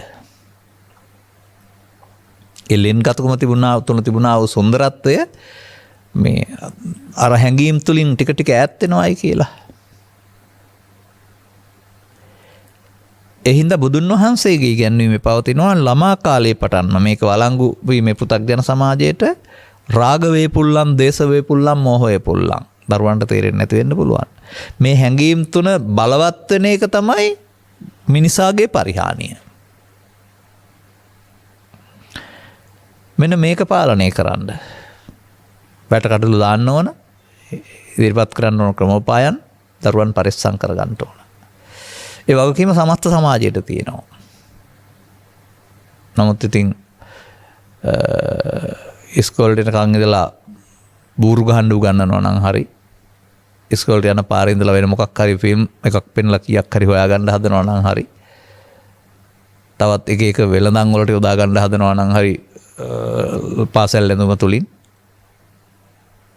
ඒ ලෙන්ගතුකම තිබුණා වූ සුන්දරත්වය මේ අර හැඟීම් තුලින් ටික ටික ඈත් වෙනවායි කියලා. එහින්ද බුදුන් වහන්සේගේ ඉගැන්වීමේ පවතිනවා ළමා කාලයේ පටන්ම මේක වළංගු වීමේ පෘථග්ජන සමාජයට රාග වේපුල්ලම්, දේශ වේපුල්ලම්, මෝහ වේපුල්ලම් දරුවන්ට තේරෙන්නේ නැති වෙන්න පුළුවන්. මේ හැඟීම් තුන බලවත් වෙන එක තමයි මිනිසාගේ පරිහානිය. මෙන්න මේක පාලනය කරන්න. වැටකඩලු දාන්න ඕන, ඉදිරිපත් කරන්න ඕන ක්‍රමෝපායන් දරුවන් පරිස්සම් කර ගන්න ඕන. ඒ වගකීම සමස්ත සමාජයට තියෙනවා. නමුත් ඉතින් ඉස්කෝලේට යනකන් ඉඳලා බූරු ගහන්න උගන්වනවා නම් හරි, ඉස්කෝලේට යන පාරේ ඉඳලා වෙන මොකක් හරි ෆිල්ම් එකක් පෙන්ලා කීයක් හරි හොයාගන්න හදනවා නම් හරි, තවත් එක වෙළඳන් වලට යොදා ගන්න හදනවා නම් හරි පාසල් ඇඳුම තුලින්,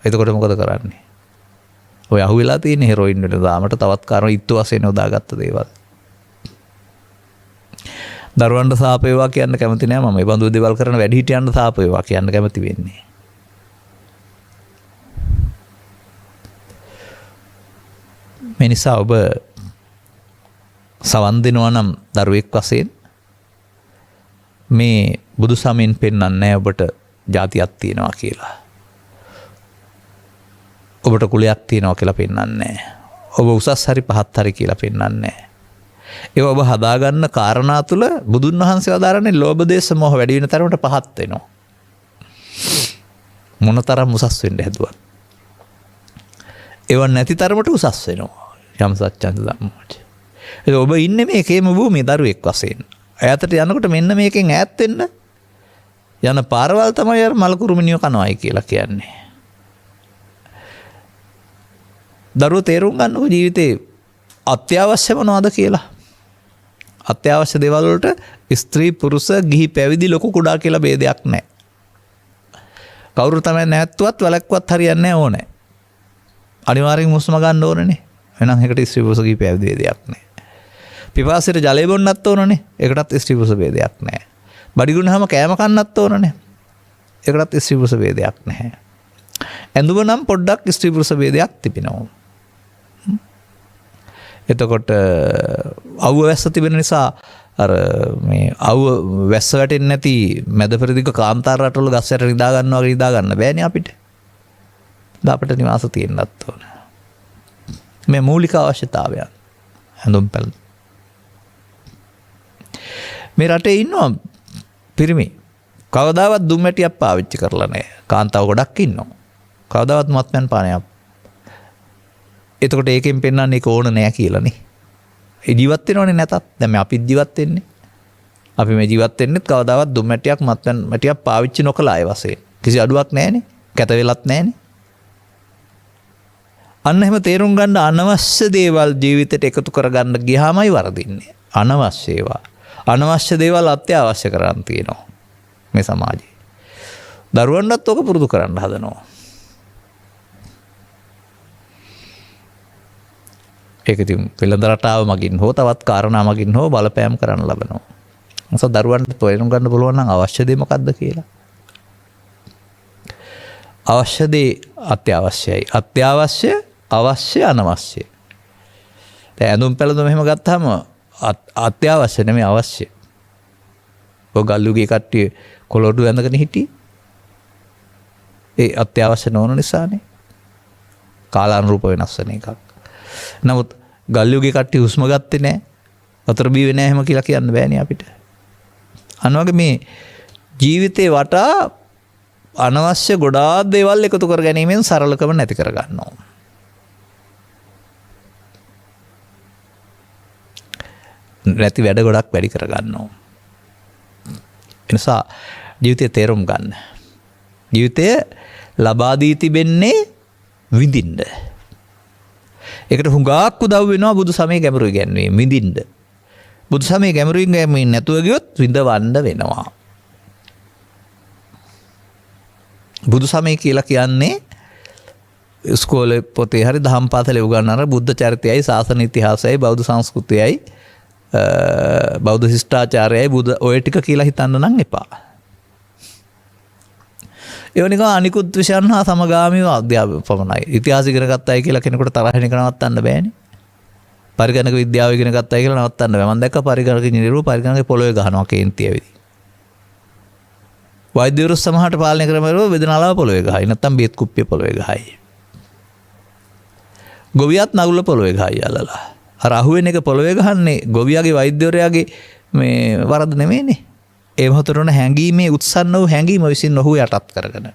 එතකොට මොකද කරන්නේ? ඔය අහුවෙලා තියෙන හෙරොයින් වල දාමට තවත් කාරණා ඉත්තු වශයෙන් යොදාගත්ත දේවල්. දරුවන්ට සාප වේවා කියන්න කැමති නෑ මම. ඒ බඳු දේවල් කරන වැඩිහිටියන්ට සාප වේවා කියන්න කැමති වෙන්නේ. මේ නිසා ඔබ සවන් දෙනවා නම් දරුවෙක් වශයෙන් මේ බුදු සමයෙන් පෙන්වන්නේ නෑ ඔබට જાතියක් තියෙනවා කියලා. ඔබට කුලයක් තියෙනවා කියලා පෙන්වන්නේ නැහැ. ඔබ උසස් හරි පහත් හරි කියලා පෙන්වන්නේ නැහැ. ඒක ඔබ හදාගන්න කාරණා තුල බුදුන් වහන්සේ වදාරන්නේ ලෝභ දේශ මොහ වැඩි වෙන තරමට පහත් වෙනවා. මොනතරම් උසස් වෙන්න හැදුවත්. ඒව නැති තරමට උසස් වෙනවා. යම් සත්‍යන්ත ධම්මෝච. ඒක ඔබ ඉන්නේ මේකේම භූමියේ දරුවෙක් වශයෙන්. ඈතට යනකොට මෙන්න මේකෙන් ඈත් වෙන්න යන පාරවල් තමයි අර මලකුරුමිනියෝ කනවායි කියලා කියන්නේ. දරුවෝ තේරුම් ගන්නකො ජීවිතේ අත්‍යවශ්‍ය මොනවද කියලා. අත්‍යවශ්‍ය දේවල් වලට ස්ත්‍රී පුරුෂ ගිහි පැවිදි ලොකු කුඩා කියලා ભેදයක් නැහැ. කවුරු තමයි නැත්තුවත් වැලක්වත් හරියන්නේ නැහැ ඕනේ. අනිවාර්යෙන් මුස්ම ගන්න ඕනනේ. එහෙනම් ඒකට ස්ත්‍රී පුරුෂ ගිහි පැවිදි ભેදයක් නැහැ. පිපාසයට ජලය බොන්නත් ඕනනේ. ඒකටත් ස්ත්‍රී පුරුෂ ભેදයක් නැහැ. බඩගිනුනහම කෑම කන්නත් ඕනනේ. ඒකටත් ස්ත්‍රී පුරුෂ ભેදයක් නැහැ. ඇඳුම නම් පොඩ්ඩක් ස්ත්‍රී පුරුෂ ભેදයක් තිබෙනවා. එතකොට අවුව වැස්ස තිබෙන නිසා අර මේ අවුව වැස්ස වැටෙන්නේ නැති මැද පෙරදිග කාන්තාර රටවල ගස් යට නිදා ගන්නවා වගේ නිදා ගන්න බෑනේ අපිට. අපිට නිවාස තියෙන්නත් ඕන. මේ මූලික අවශ්‍යතාවයන් හැඳුම් පැළ. මේ රටේ ඉන්නවා පිරිමි කවදාවත් දුම්මැටියක් පාවිච්චි කරලා නැහැ. කාන්තාව ගොඩක් ඉන්නවා. කවදාවත් මත්පැන් පානයක්. එතකොට ඒකෙන් පෙන්වන්නේ ඒක ඕන නෑ කියලානේ. ඒ ජීවත් වෙනවනේ නැතත්. දැන් මේ අපි ජීවත් වෙන්නේ. අපි මේ ජීවත් වෙන්නෙත් කවදාවත් දුම්මැටියක් මත්පැන් මැටියක් පාවිච්චි නොකළ අය වශයෙන්. කිසි අඩුවක් නෑනේ. කැත වෙලත් නෑනේ. අන්න එහෙම තේරුම් ගන්න අනවශ්‍ය දේවල් ජීවිතයට එකතු කරගන්න ගියාමයි වරදින්නේ. අනවශ්‍ය ඒවා. අනවශ්‍ය දේවල් අත්‍යවශ්‍ය කරන් තියෙනවා මේ සමාජයේ. දරුවන්ටත් ඔක පුරුදු කරන්න හදනවා. ඒක ඉතින් වෙළඳ රටාව මගින් හෝ තවත් කාරණා මගින් හෝ බලපෑම් කරන්න ලබනවා. මොකද දරුවන්ට තේරුම් ගන්න පුළුවන් නම් අවශ්‍ය දේ මොකක්ද කියලා. අවශ්‍ය දේ අත්‍යවශ්‍යයි. අත්‍යවශ්‍ය අවශ්‍ය අනවශ්‍ය. දැන් ඇඳුම් පැළඳුම් එහෙම ගත්තාම අත්‍යවශ්‍ය නෙමෙයි අවශ්‍ය. ඔය ගල්ලුගේ කට්ටිය කොළොඩු ඇඳගෙන හිටියේ. ඒ අත්‍යවශ්‍ය නොවන නිසානේ. කාලානුරූප වෙනස් වෙන එකක්. නමුත් ගල්යුගේ කට්ටිය හුස්ම ගත්තේ නැහැ. වතුර බීවේ නැහැ එහෙම කියලා කියන්න බෑනේ අපිට. අනවගේ මේ ජීවිතේ වටා අනවශ්‍ය ගොඩාක් දේවල් එකතු කර ගැනීමෙන් සරලකම නැති කර ගන්නවා. නැති වැඩ ගොඩක් වැඩි කර ගන්නවා. එනිසා ජීවිතය තේරුම් ගන්න. ජීවිතය ලබා දී තිබෙන්නේ විඳින්න. ඒකට හුඟක් උදව් වෙනවා බුදු සමය ගැඹුරු ඉගැන්වීම විඳින්න. බුදු සමය ගැඹුරු ඉගැන්වීම නැතුව ගියොත් විඳවන්න වෙනවා. බුදු සමය කියලා කියන්නේ ඉස්කෝලේ පොතේ හරි දහම් පාසලේ උගන්වන බුද්ධ චරිතයයි ශාසන ඉතිහාසයයි බෞද්ධ සංස්කෘතියයි බෞද්ධ ශිෂ්ටාචාරයයි බුදු ඔය ටික කියලා හිතන්න නම් එපා. ඒව නිකන් අනිකුත් විෂයන් හා සමගාමීව අධ්‍යාපනය පමණයි. ඉතිහාස ඉගෙන ගත්තයි කියලා කෙනෙකුට තරහ වෙන එක නවත්තන්න බෑනේ. පරිගණක විද්‍යාව ඉගෙන ගත්තයි කියලා නවත්තන්න බෑ. මම දැක්ක පරිගණක ඉංජිනේරුවෝ පරිගණකේ පොළොවේ ගහනවා කේන්ති ඇවිදින්. වෛද්‍යවරු සමහරට පාලනය කරනවලු වේදනාලාව පොළොවේ ගහයි. නැත්තම් බේත් කුප්පිය පොළොවේ ගහයි. ගොවියත් නගුල පොළොවේ ගහයි අල්ලලා. අර අහුවෙන එක පොළොවේ ගහන්නේ ගොවියාගේ වෛද්‍යවරයාගේ මේ වරද නෙමෙයිනේ. ඒ මොහොතේන හැංගීමේ උත්සන්න වූ හැංගීම විසින් ඔහු යටත් කරගෙන.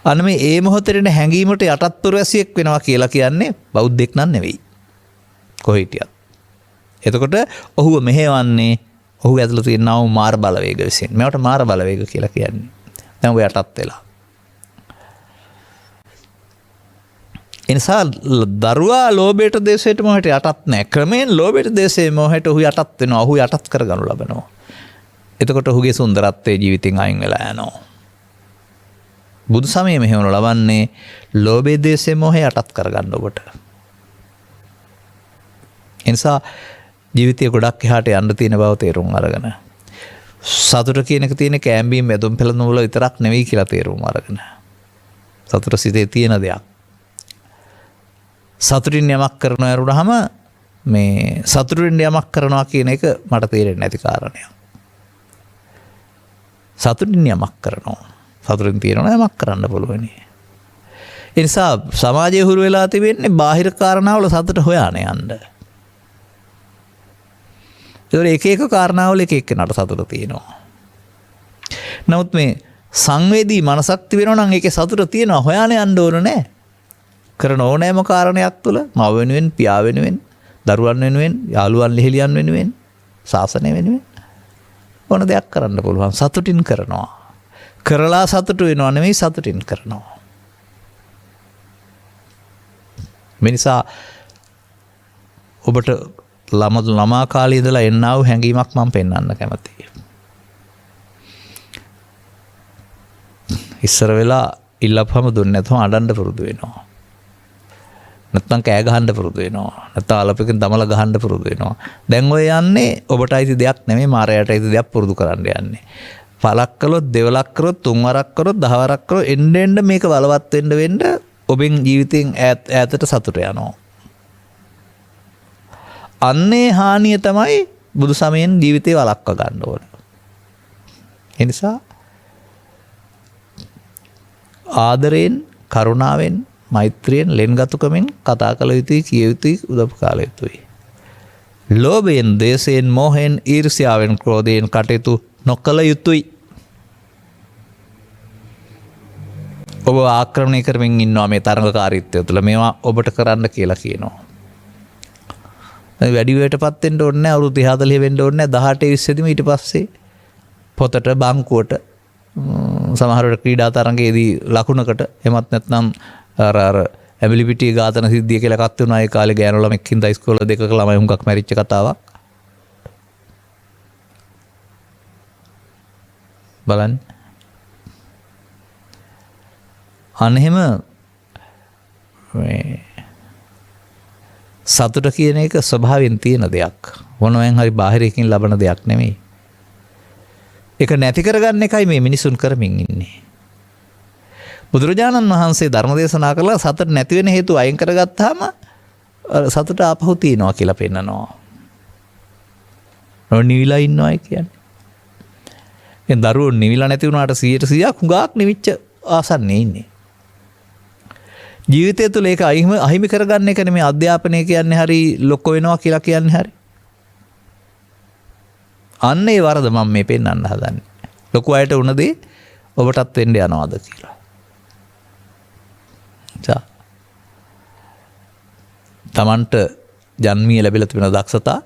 අන්න මේ ඒ මොහොතේන හැංගීමට යටත් පුරවැසියෙක් වෙනවා කියලා කියන්නේ බෞද්ධෙක් නන් නෙවෙයි. කොහේ හිටියත්. එතකොට ඔහුව මෙහෙවන්නේ ඔහු ඇතුළත තියෙනා වූ මාර බලවේග විසින්. මේවට මාර බලවේග කියලා කියන්නේ. දැන් ඔය යටත් වෙලා. එනිසා දරුවා ලෝභයට දේශයට මොහයට යටත් නැහැ. ක්‍රමයෙන් ලෝභයට දේශයේ මොහයට ඔහු යටත් වෙනවා. ඔහු යටත් කරගනු ලබනවා. එතකොට ඔහුගේ සුන්දරත්වයේ ජීවිතෙන් අයින් වෙලා යනවා. බුදු සමයේ මෙහෙවනු ලබන්නේ ලෝභයේ දේශයේ මොහය යටත් කරගන්න ඔබට. එනිසා ජීවිතය ගොඩක් එහාට යන්න තියෙන බව තේරුම් අරගෙන. සතුට කියන එක තියෙන කෑම්බීම් ඇඳුම් පෙළඳුම් වල විතරක් නෙවෙයි කියලා තේරුම් අරගෙන. සතුට සිතේ තියෙන දෙයක්. සතුටින් යමක් කරනවා ඇරුණාම මේ සතුටින් යමක් කරනවා කියන එක මට තේරෙන්නේ නැති කාරණයක්. සතුටින් යමක් කරනවා. සතුටින් තියනවා යමක් කරන්න පුළුවන්. ඒ නිසා සමාජයේ හුරු වෙලා තිබෙන්නේ බාහිර කාරණාවල සතුට හොයාන යන්න. ඒක එක කාරණාවල එක එක්කෙනාට සතුට තියෙනවා. නමුත් මේ සංවේදී මනසක් තිබෙනවා නම් ඒකේ සතුට තියෙනවා හොයාන යන්න ඕන නෑ. කරන ඕනෑම කාරණයක් තුළ මව වෙනුවෙන් පියා වෙනුවෙන් දරුවන් වෙනුවෙන් යාළුවන් ලිහිලියන් වෙනුවෙන් ශාසනය වෙනුවෙන් ඕන දෙයක් කරන්න පුළුවන්. සතුටින් කරනවා. කරලා සතුටු වෙනවා නෙමෙයි සතුටින් කරනවා. මේ නිසා ඔබට ළමා කාලේ ඉඳලා එන්නා වූ හැඟීමක් මම පෙන්වන්න කැමතියි. ඉස්සර වෙලා ඉල්ලපුවම දුන්නේ නැතුව අඬන්න පුරුදු වෙනවා. නැත්නම් කෑ ගහන්න පුරුදු වෙනවා. නැත්නම් අලපෙකින් දමලා ගහන්න පුරුදු වෙනවා. දැන් ඔය යන්නේ ඔබට අයිති දෙයක් නෙමෙයි මාරයට අයිති දෙයක් පුරුදු කරන්න යන්නේ. පළක් කළොත් දෙවලක් කරොත් තුන්වරක් කරොත් දහවරක් කරොත් එන්න මේක බලවත් වෙන්න ඔබෙන් ජීවිතෙන් ඈතට සතුට යනවා. අන්නේ හානිය තමයි බුදු සමයෙන් ජීවිතේ වළක්ව ගන්න ඕන. ඒ නිසා ආදරයෙන්, කරුණාවෙන්, මෛත්‍රියෙන්, ලෙන්ගතුකමින් කතා කළ යුතුයි, කිය යුතුයි, උදව්කාල යුතුයි. ලෝභයෙන්, දේශයෙන්, මෝහයෙන්, ඊර්ෂ්‍යාවෙන්, ක්‍රෝධයෙන් කටයුතු නොකළ යුතුයි. ඔබ ආක්‍රමණය කරමින් ඉන්නවා මේ තරඟකාරීත්වය තුළ. මේවා ඔබට කරන්න කියලා කියනවා. වැඩි වේටපත් වෙන්න ඕනේ නැහැ. අවුරුදු 30 40 වෙන්න ඕනේ නැහැ. 18 20 දී ඊට පස්සේ පොතට බංකුවට සමහර වෙලාවට ක්‍රීඩා තරඟයේදී ලකුණකට එමත් නැත්නම් අර ඇබිලි පිටියේ ඝාතන සිද්ධිය කියලා එකක් වුණා. ඒ කාලේ ගෑනු ළමෙක් හින්දා ඉස්කෝල දෙකක ළමයි හුඟක් මැරිච්ච කතාවක්. බලන්න. අනේම මේ සතුට කියන එක ස්වභාවයෙන් තියෙන දෙයක්. මොනවෙන් හරි බාහිරකින් ලබන දෙයක් නෙමෙයි. ඒක නැති කරගන්න එකයි මේ මිනිසුන් කරමින් ඉන්නේ. බුදුරජාණන් වහන්සේ ධර්ම දේශනා කළා සතුට නැති වෙන හේතු අයින් කරගත්තාම සතුට ආපහු තියනවා කියලා පෙන්නනවා. නිවිලා ඉන්නවා කියන්නේ. දැන් දරුවෝ නිවිලා නැති වුණාට 100% හුඟක් නිවිච්ච ආසන්නේ ඉන්නේ. ජීවිතය තුළ ඒක අහිමි කරගන්න එක නෙමෙයි අධ්‍යාපනය කියන්නේ හරි ලොක්ක වෙනවා කියලා කියන්නේ හරි. අන්න ඒ වරද මම මේ පෙන්වන්න හදන්නේ. ලොකු අයට වුණ දේ ඔබටත් වෙන්න යනවාද කියලා. තමන්ට ජන්මීය ලැබිලා තිබෙන දක්ෂතා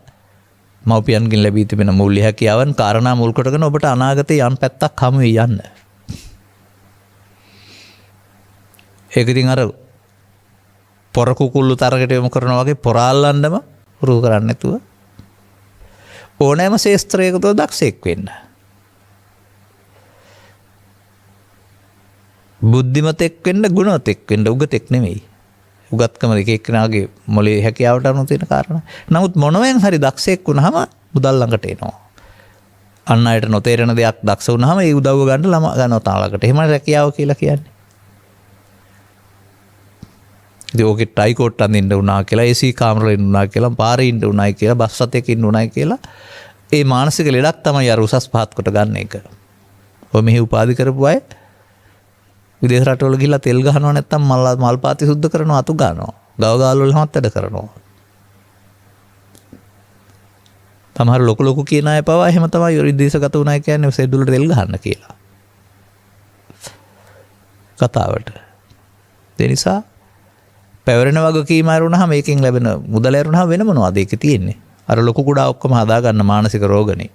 මව්පියන්ගෙන් ලැබී තිබෙන මූල්‍ය හැකියාවන් කාරණා මුල් කොටගෙන ඔබට අනාගතේ යම් පැත්තක් හමු වෙයි යන්න. ඒක ඉතින් අර පොර කුකුල්ලු තරකට යොමු කරනවා වගේ පොරාල්ලන්නම උරු කරන්නේ නැතුව ඕනෑම ශේස්ත්‍රයකට දක්ෂයෙක් වෙන්න. බුද්ධිමතෙක් වෙන්න, ගුණවතෙක් වෙන්න, උගතෙක් නෙමෙයි. උගත්කම එක එක්කෙනාගේ මොලේ හැකියාවට අනුව තියෙන කාරණා. නමුත් මොනවෙන් හරි දක්ෂයෙක් වුණාම මුදල් ළඟට එනවා. අන් අයට නොතේරෙන දෙයක් දක්ෂ වුණාම ඒ උදව්ව ගන්න ළම ගන්නවා තාලකට. එහෙම රැකියාව කියලා කියන්නේ. ඉතින් ඕකේ ටයි කෝට් අඳින්න උනා කියලා, AC කාමරේ ඉන්න උනා කියලා, පාරේ ඉන්න උනායි කියලා, බස් රථයක ඉන්න උනායි කියලා ඒ මානසික ලෙඩක් තමයි අර උසස් පහත් කොට ගන්න එක. ඔය මෙහි උපාධි කරපු අය විදේශ රටවල ගිහිල්ලා තෙල් ගහනවා නැත්නම් මල් පාති සුද්ධ කරනවා, අතු ගන්නවා. ගව ගාල් වල හැමත් වැඩ කරනවා. තමහර ලොකු කියන අය පවා එහෙම තමයි විදේශගත වුණා කියන්නේ සෙඩ්ඩුලට තෙල් ගහන්න කියලා. කතාවට. ඒ නිසා පැවරෙන වගකීම අරුණාම මේකෙන් ලැබෙන මුදල අරුණාම වෙන මොනවද ඒකේ තියෙන්නේ? අර ලොකු කුඩා ඔක්කොම හදා ගන්න මානසික රෝගනේ.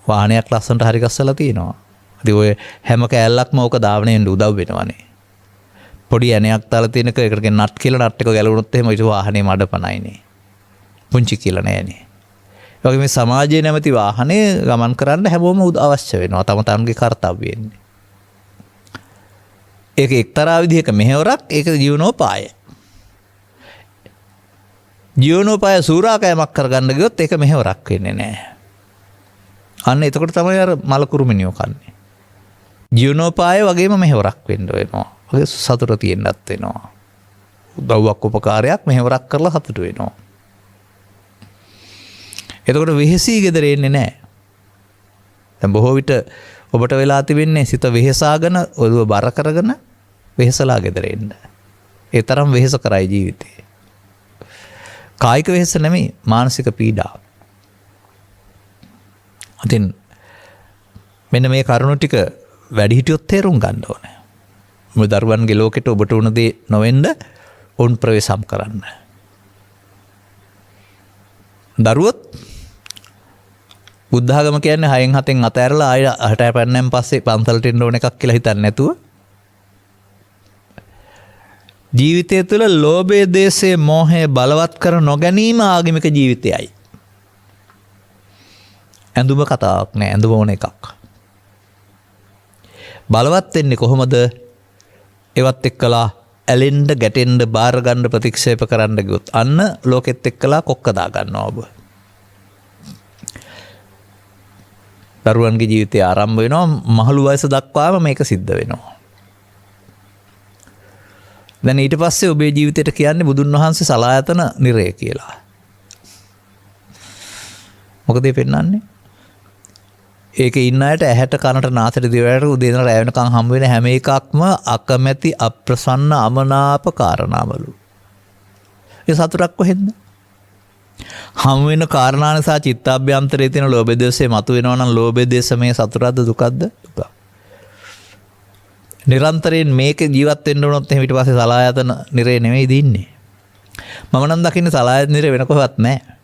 වාහනයක් ලස්සනට හරි ගස්සලා තියෙනවා. ඉතින් ඔය හැම කෑල්ලක්ම ඕක ධාවණයෙන් උදව් වෙනවනේ. පොඩි ඇණයක් දාලා තියෙනක ඒකට කියන නට් කියලා නට් එක ගැලවුණොත් එහෙම ඊට වාහනේ මඩපණයිනේ. පුංචි කියලා නෑනේ. ඒ වගේ මේ සමාජයේ නැමැති වාහනේ ගමන් කරන්න හැමෝම අවශ්‍ය වෙනවා. තම තමන්ගේ කාර්යය. ඒක එක්තරා විදිහක මෙහෙවරක්, ඒක ජීවනෝපාය. ජීවනෝපාය සූරාකෑමක් කරගන්න ගියොත් ඒක මෙහෙවරක් වෙන්නේ නෑ. අන්න එතකොට තමයි අර මලකුරුමිනියෝ කන්නේ. ජීවනෝපාය වගේම මෙහෙවරක් වෙන්න වෙනවා. ඔය සතුට තියෙන්නත් වෙනවා. උදව්වක් උපකාරයක් මෙහෙවරක් කරලා සතුට වෙනවා. එතකොට වෙහෙසී ගෙදර එන්නේ නැහැ. දැන් බොහෝ විට ඔබට වෙලා තිබෙන්නේ සිත වෙහෙසාගෙන ඔළුව බර කරගෙන වෙහෙසලා ගෙදර එන්න. ඒ තරම් වෙහෙස කරයි ජීවිතේ. කායික වෙහෙස නෙමෙයි, මානසික පීඩා. අතින් මෙන්න මේ කරුණු ටික වැඩි හිටියොත් තේරුම් ගන්න ඕනේ. මේ දරුවන්ගේ ලෝකෙට ඔබට උන දේ නොවෙන්න උන් ප්‍රවේශම් කරන්න. දරුවොත් බුද්ධ ආගම කියන්නේ 6න් 7න් අතහැරලා ආය 8 පැන්නෙන් පස්සේ පන්සලට එන්න ඕන එකක් කියලා හිතන්නේ නැතුව ජීවිතය තුළ ලෝභය, දේශය, මෝහය බලවත් කර නොගැනීම ආගමික ජීවිතයයි. ඇඳුම කතාවක් නෑ, ඇඳුම ඕන එකක්. බලවත් වෙන්නේ කොහොමද? ඒවත් එක්කලා ඇලෙන්න, ගැටෙන්න, බාර ගන්න, ප්‍රතික්ෂේප කරන්න ගියොත් අන්න ලෝකෙත් එක්කලා කොක්ක දා ගන්නවා ඔබ. දරුවන්ගේ ජීවිතය ආරම්භ වෙනවා, මහලු වයස දක්වාම මේක සිද්ධ වෙනවා. දැන් ඊට පස්සේ ඔබේ ජීවිතයට කියන්නේ බුදුන් වහන්සේ සලායතන නිරය කියලා. මොකද ඒ පෙන්නන්නේ? ඒකේ ඉන්න අයට ඇහැට, කනට, නාසයට, දිවට උදේ ඉඳලා රැ වෙනකන් හම් වෙන හැම එකක්ම අකමැති, අප්‍රසන්න, අමනාප කාරණාවලු. ඒ සතුටක් කොහෙන්ද? හම් වෙන කාරණා නිසා චිත්තාභ්‍යන්තරයේ තියෙන ලෝභ දේශය මතුවෙනවා නම් ලෝභ දේශමය සතුටක්ද දුකක්ද? දුක. නිරන්තරයෙන් මේක ජීවත් වෙන්න උනොත් එහෙම ඊට පස්සේ සලායතන නිරේ නෙමෙයි දින්නේ. මම නම් දකින්නේ සලායතන නිරේ වෙන කොහෙවත් නැහැ.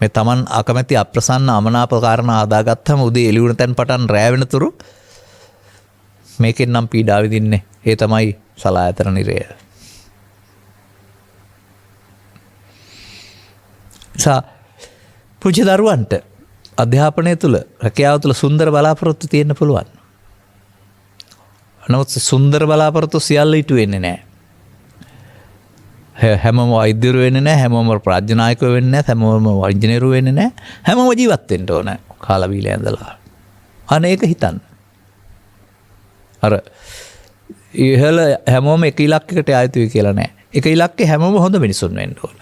මේ Taman අකමැති, අප්‍රසන්න, අමනාප කාරණා හදාගත්තම උදේ එළි වුණ තැන් පටන් රැ වෙනතුරු මේකෙන් නම් පීඩා විඳින්නේ. ඒ තමයි සලායතන නිරය. පුංචි දරුවන්ට අධ්‍යාපනය තුළ, රැකියාව තුළ සුන්දර බලාපොරොත්තු තියෙන්න පුළුවන්. නමුත් සුන්දර බලාපොරොත්තු සියල්ල ඉටු වෙන්නේ නැහැ. හැමෝම වෛද්‍යවරු වෙන්නේ නැහැ, හැමෝම ප්‍රඥානායකයෝ වෙන්නේ නැහැ, හැමෝම ඉංජිනේරු වෙන්නේ නැහැ. හැමෝම ජීවත් වෙන්න ඕන කාලා බීලා ඇඳලා. අනේක හිතන්න. අර ඉහළ හැමෝම එක ඉලක්කයකට ආයතුයි කියලා නැහැ. එක ඉලක්කේ හැමෝම හොඳ මිනිසුන් වෙන්න ඕන.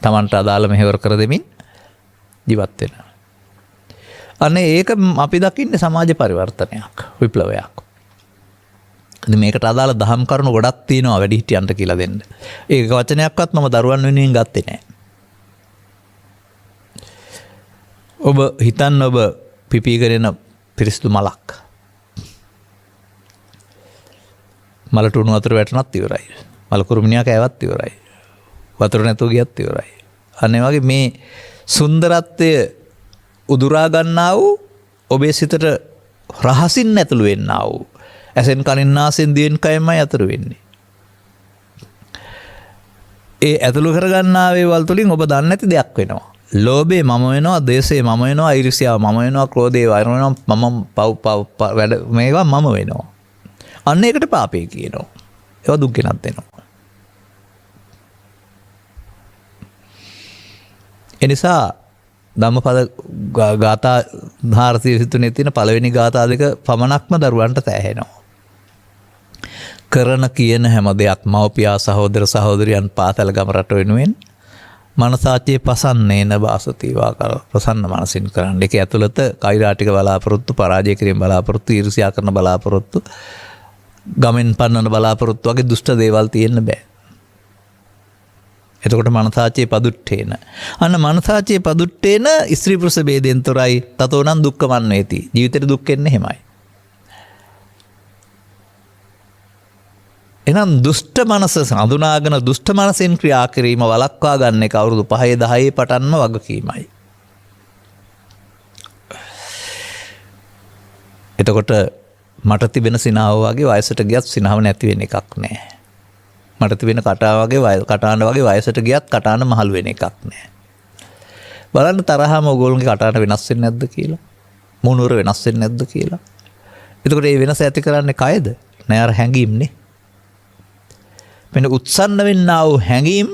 තමන්ට අදාළ මෙහෙවර කර දෙමින් ජීවත් වෙන. අනේ ඒක අපි දකින්නේ සමාජ පරිවර්තනයක්, විප්ලවයක්. ඉතින් මේකට අදාළ දහම් කරුණු ගොඩක් තියෙනවා වැඩිහිටියන්ට කියලා දෙන්න. ඒක වචනයක්වත් මම දරුවන් වෙනුවෙන් ගත්තේ නැහැ. ඔබ හිතන්න ඔබ පිපීගෙන පිරිසිදු මලක්. මලට උණු වතුර වැටුණත් ඉවරයි. මල කුරුමිනියා කෑවත් ඉවරයි. වතුර නැතුව ගියත් ඉවරයි. අන්න ඒ වගේ මේ සුන්දරත්වය උදුරා ගන්නා වූ ඔබේ සිතට රහසින් ඇතුළු වෙන්නා වූ ඇසෙන් කනින් නාසයෙන් දිවෙන් කයෙන්මයි අතුරු වෙන්නේ. ඒ ඇතුළු කරගන්නා වේවල් තුලින් ඔබ දන්නේ නැති දෙයක් වෙනවා. ලෝභය මම වෙනවා, ද්වේෂය මම වෙනවා, ඊර්ෂ්‍යාව මම වෙනවා, ක්‍රෝධය වෛර වෙනවා, මම පව් වැඩ මේවා මම වෙනවා. අන්න ඒකට පාපේ කියනවා. ඒවා දුක් ගෙනත් දෙනවා. එනිසා ධම්මපද ගාථා 423 තියෙන පළවෙනි ගාථා දෙක පමණක්ම දරුවන්ට තෑහෙනවා. කරන කියන හැම දෙයක් මව්පියා සහෝදර සහෝදරියන් පාසල ගම රට වෙනුවෙන් මනසාචේ පසන්නේන වාසතිවා කර ප්‍රසන්න මනසින් කරන්න. ඒක ඇතුළත කෛරාටික බලාපොරොත්තු, පරාජය කිරීම බලාපොරොත්තු, ඊර්ෂ්‍යා කරන බලාපොරොත්තු, ගමෙන් පන්නන බලාපොරොත්තු වගේ දුෂ්ට දේවල් තියෙන්න බෑ. එතකොට මනසාචේ පදුට්ඨේන. අන්න මනසාචේ පදුට්ඨේන ස්ත්‍රී පුරුෂ ભેදෙන් තොරයි. තතෝනම් දුක්ඛමන් වේති. ජීවිතේ දුක් එන්නේ එහෙමයි. එහෙනම් දුෂ්ට මනස හඳුනාගෙන දුෂ්ට මනසෙන් ක්‍රියා කිරීම වළක්වා ගන්න එක අවුරුදු 5 10 පටන්ම වගකීමයි. එතකොට මට තිබෙන සිනාව වගේ වයසට ගියත් සිනාව නැති වෙන එකක් නෑ. මට තිබෙන කටාන වගේ වයසට ගියත් කටාන මහලු වෙන එකක් නෑ. බලන්න තරහම ඕගොල්ලෝගේ කටාන වෙනස් වෙන්නේ නැද්ද කියලා. මොනුවර වෙනස් වෙන්නේ නැද්ද කියලා. එතකොට මේ වෙනස ඇති කරන්නේ කයද? නෑ අර හැඟීම්නේ. මෙන්න උත්සන්න වෙන්නා වූ හැඟීම්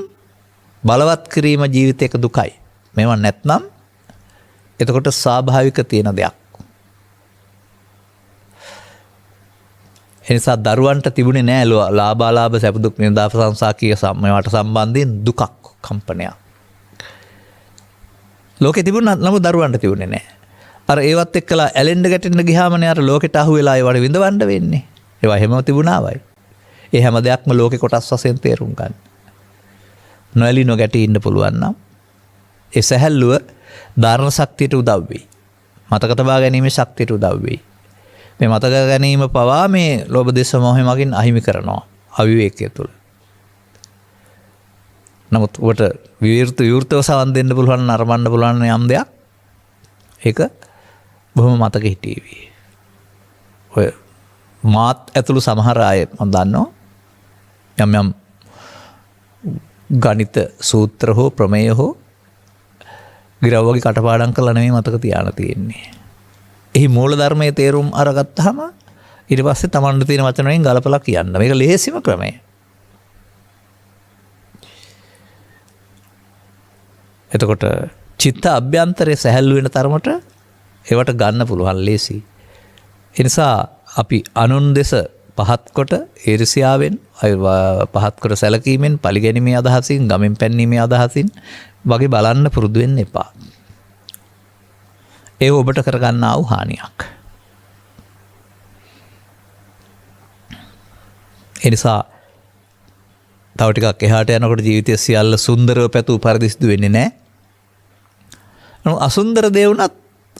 බලවත් කිරීම ජීවිතයක දුකයි. මේවා නැත්නම් එතකොට ස්වාභාවික තියෙන දෙයක්. එනිසා දරුවන්ට තිබුණේ නෑ ලාභාලාභ සැප දුක් නිරදාප සංසා කිය මේවට සම්බන්ධයෙන් දුකක් කම්පනයක්. ලෝකේ තිබුණා නමුත් දරුවන්ට තිබුණේ නෑ. අර ඒවත් එක්කලා ඇලෙන්න ගැටෙන්න ගියාමනේ අර ලෝකෙට අහු වෙලා ඒවට විඳවන්න වෙන්නේ. ඒවා හැමම තිබුණාවයි. ඒ හැම දෙයක්ම ලෝකේ කොටස් වශයෙන් තේරුම් ගන්න. නොඇලී නොගැටී ඉන්න පුළුවන් නම් ඒ සැහැල්ලුව ධාරණ ශක්තියට උදව් වෙයි. මතක තබා ගැනීමේ ශක්තියට උදව් වෙයි. මේ මතක ගැනීම පවා මේ ලෝභ දේශ මොහය මගින් අහිමි කරනවා අවිවේකයේ තුල. නමුත් ඔබට විවෘතව සවන් දෙන්න පුළුවන් නරඹන්න පුළුවන් යම් දෙයක් ඒක බොහොම මතක හිටියේවි. ඔය මාත් ඇතුළු සමහර අය මම දන්නවා යම් ගණිත සූත්‍ර හෝ ප්‍රමේය හෝ ගිරව් වගේ කටපාඩම් කරලා නෙමෙයි මතක තියාන තියෙන්නේ. එහි මූල ධර්මයේ තේරුම් අරගත්තාම ඊට පස්සේ Tamanට තියෙන වචන වලින් ගලපලා කියන්න. මේක ලේසිම ක්‍රමය. එතකොට චිත්ත අභ්‍යන්තරයේ සැහැල්ලු වෙන තරමට ඒවට ගන්න පුළුවන් ලේසි. ඒ නිසා අපි අනුන් දෙස පහත් කොට ඊර්ෂ්‍යාවෙන් පහත් කොට සැලකීමෙන් පරිගැනීමේ අදහසින් ගමෙන් පැන්නීමේ අදහසින් වගේ බලන්න පුරුදු වෙන්න එපා. ඒ ඔබට කරගන්නා වූ හානියක්. ඒ නිසා තව ටිකක් එහාට යනකොට ජීවිතය සියල්ල සුන්දරව පැතු පරිදි සිදු වෙන්නේ නැහැ. නමුත් අසුන්දර දේ වුණත්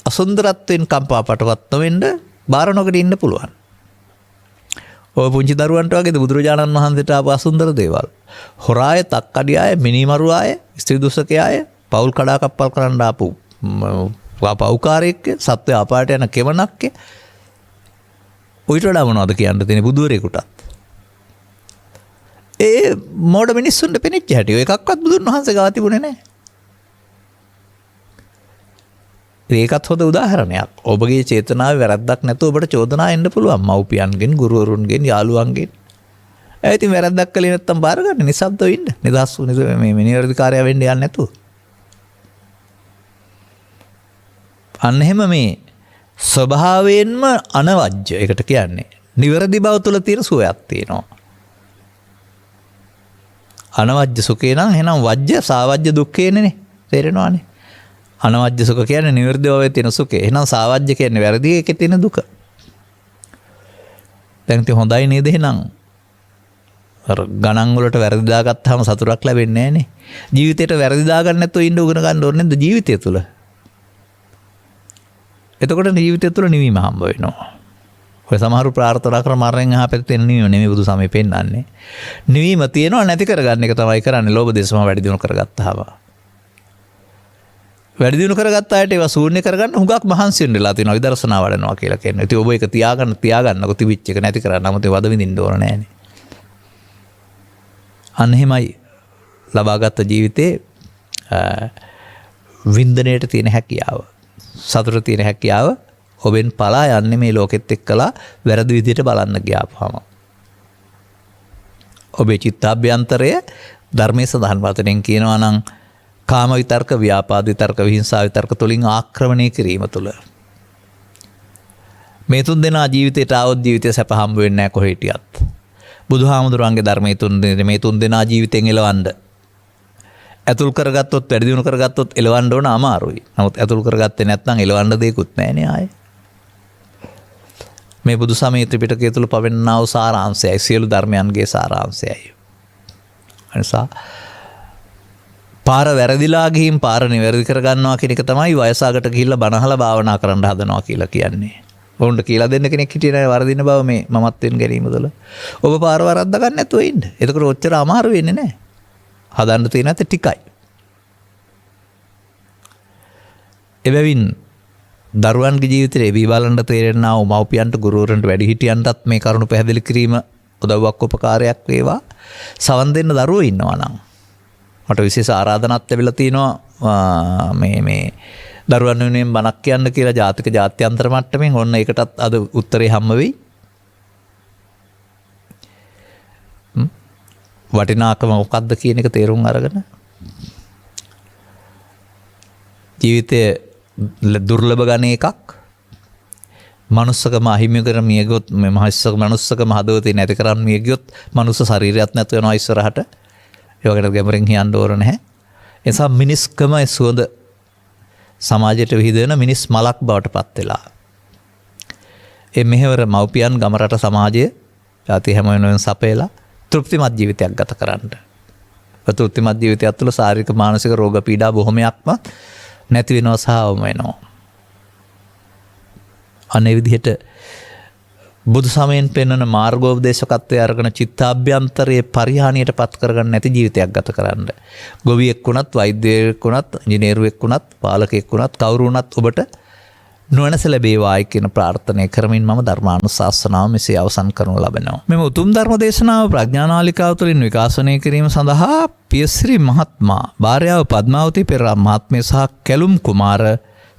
අසුන්දරත්වයෙන් කම්පාපටවත් නොවෙන්න බාර නොගෙන ඉන්න පුළුවන්. ඔය පුංචි දරුවන්ට වගේද බුදුරජාණන් වහන්සේට ආපු අසුන්දර දේවල්. හොරාය, තක්කඩියාය, මිනිමරුවාය, ස්ත්‍රී දුෂ්කයාය, පෞල් කඩා කප්පල් කරන්න ආපු පෞකාරයෙක්, සත්වය අපායට යන කෙවණක්. ඔයිට වඩා මොනවද කියන්න තියෙන්නේ බුදුරෙකුටත්. ඒ මෝඩ මිනිස්සුන්ට පෙනෙච්ච හැටි ඔය එකක්වත් බුදුන් වහන්සේ ගාව තිබුණේ නැහැ. ඒකත් හොඳ උදාහරණයක්. ඔබගේ චේතනාවේ වැරද්දක් නැතුව ඔබට චෝදනා එන්න පුළුවන් මව්පියන්ගෙන්, ගුරුවරුන්ගෙන්, යාළුවන්ගෙන්. ඒ ඉතින් වැරද්දක් කළේ නැත්තම් බාර ගන්න, නිසබ්දව ඉන්න. නිදහස් මේ නිවැරදිකාරයා වෙන්න යන්නේ නැතුව. අන්න එහෙම මේ ස්වභාවයෙන්ම අනවජ්‍ය ඒකට කියන්නේ. නිවැරදි බව තුළ තියෙන සුවයක් තියෙනවා. අනවජ්‍ය සුඛේ නම් එහෙනම් වජ්‍ය සාවජ්‍ය දුක්ඛේනේ තේරෙනවානේ. අනවජ්‍ය සුඛ කියන්නේ නිවැරදිව තියෙන සුඛේ. එහෙනම් සාවජ්‍ය කියන්නේ වැරදි එකේ තියෙන දුක. දැන් ඉතින් හොඳයි නේද එහෙනම්? අර ගණන් වලට වැරදි දාගත්තාම සතුටක් ලැබෙන්නේ නැහනේ. ජීවිතේට වැරදි දාගන්න නැතුව ඉන්න උගන ගන්න ඕනේ නේද ජීවිතය තුළ? එතකොට ජීවිතය තුළ නිවීම හම්බ වෙනවා. ඔය සමහරු ප්‍රාර්ථනා කර මරණයෙන් එහා පැත්තේ නිවීම නෙමෙයි බුදු සමය පෙන්වන්නේ. නිවීම තියෙනවා නැති කරගන්න එක තමයි කරන්නේ ලෝභ දේශ මොහ වැඩි දියුණු කරගත්තාම. වැඩි දියුණු කරගත්ත අයට ඒවා ශූන්‍ය කරගන්න හුඟක් මහන්සි වෙන්නලා තියෙනවා විදර්ශනා වඩනවා කියලා කියනවා. ඉතින් ඔබ ඒක තියාගන්නකො තිබිච්ච එක නැති කරන්න 아무ත් ඒ වද විඳින්න ඕන නෑනේ. අන්න එහෙමයි ලබාගත් ජීවිතේ වින්දනයට තියෙන හැකියාව. සතුට තියෙන හැකියාව ඔබෙන් පලා යන්නේ මේ ලෝකෙත් එක්කලා වැරදි විදිහට බලන්න ගියාපුවම. ඔබේ චිත්තාභ්‍යන්තරය ධර්මයේ සඳහන් වචනෙන් කියනවා නම් කාම විතර්ක, ව්‍යාපාද විතර්ක, විහිංසා විතර්ක තුලින් ආක්‍රමණය කිරීම තුල මේ තුන් දෙනා ජීවිතයට ආවොත් ජීවිතය සැප හම්බ වෙන්නේ නැහැ කොහේ හිටියත්. බුදුහාමුදුරන්ගේ ධර්මයේ මේ තුන් දෙනා ජීවිතෙන් එලවන්න ඇතුල් කරගත්තොත් වැඩි දියුණු කරගත්තොත් එලවන්න ඕන අමාරුයි. නමුත් ඇතුල් කරගත්තේ නැත්නම් එලවන්න දෙයක්වත් නැහැනේ ආයේ. මේ බුදු සමය ත්‍රිපිටකය තුල පවෙන්නා වූ සාරාංශයයි සියලු ධර්මයන්ගේ සාරාංශයයි. අනිසා පාර වැරදිලා ගිහින් පාර නිවැරදි කරගන්නවා කියන එක තමයි වයසකට ගිහිල්ලා බණහලා භාවනා කරන්න හදනවා කියලා කියන්නේ. වුණ්ඩ කියලා දෙන්න කෙනෙක් හිටියේ නැහැ වරදින බව මේ මමත්වෙන් ගැනීම තුළ. ඔබ පාර වරද්දා ගන්න නැතුව ඉන්න. එතකොට ඔච්චර අමාරු වෙන්නේ නැහැ. හදන්න තියෙන ඇත්ත ටිකයි. එබැවින් දරුවන්ගේ ජීවිතේ වී බලන්න තේරෙනා වූ මව්පියන්ට ගුරුවරන්ට වැඩිහිටියන්ටත් මේ කරුණු පැහැදිලි කිරීම උදව්වක් උපකාරයක් වේවා. සවන් දෙන්න දරුවෝ ඉන්නවා නම් මට විශේෂ ආරාධනාවක් ලැබිලා තිනවා මේ දරුවන් වෙනුවෙන් බණක් කියන්න කියලා ජාතික ජාත්‍යන්තර මට්ටමින් ඔන්න ඒකටත් අද උත්තරේ හම්බ වෙයි. වටිනාකම මොකක්ද කියන එක තේරුම් අරගෙන ජීවිතයේ දුර්ලභ ගණ එකක් මනුස්සකම අහිමි කර මිය ගියොත් මේ මනුස්සකම හදවතේ නැති කරන් මිය ගියොත් මනුස්ස ශරීරයක් නැතු වෙනවා ඉස්සරහට. ඒ වගේට ගැඹුරින් හියන්න ඕන නැහැ. ඒ නිසා මිනිස්කම සුවඳ සමාජයට විහිදෙන මිනිස් මලක් බවට පත් වෙලා. ඒ මෙහෙවර මව්පියන් ගම රට සමාජය ජාති හැම වෙනුවෙන් සපයලා තෘප්තිමත් ජීවිතයක් ගත කරන්න. තෘප්තිමත් ජීවිතයක් තුළ ශාරීරික මානසික රෝග පීඩා බොහොමයක්ම නැති වෙනවා සහ අවම වෙනවා. අනේ විදිහට බුදු සමයෙන් පෙන්වන මාර්ගෝපදේශකත්වයේ අරගෙන චිත්තාභ්‍යන්තරයේ පරිහානියට පත් කරගන්න නැති ජීවිතයක් ගත කරන්න. ගොවියෙක් වුණත්, වෛද්‍යයෙක් වුණත්, ඉංජිනේරුවෙක් වුණත්, පාලකයෙක් වුණත්, කවුරු වුණත් ඔබට නොවනස ලැබේවායි කියන ප්‍රාර්ථනය කරමින් මම ධර්මානුශාසනාව මෙසේ අවසන් කරනු ලබනවා. මෙම උතුම් ධර්ම දේශනාව ප්‍රඥානාලිකාව තුළින් විකාශනය කිරීම සඳහා පියසිරි මහත්මයා, භාර්යාව පද්මාවති පෙරේරා මහත්මිය සහ කැලුම් කුමාර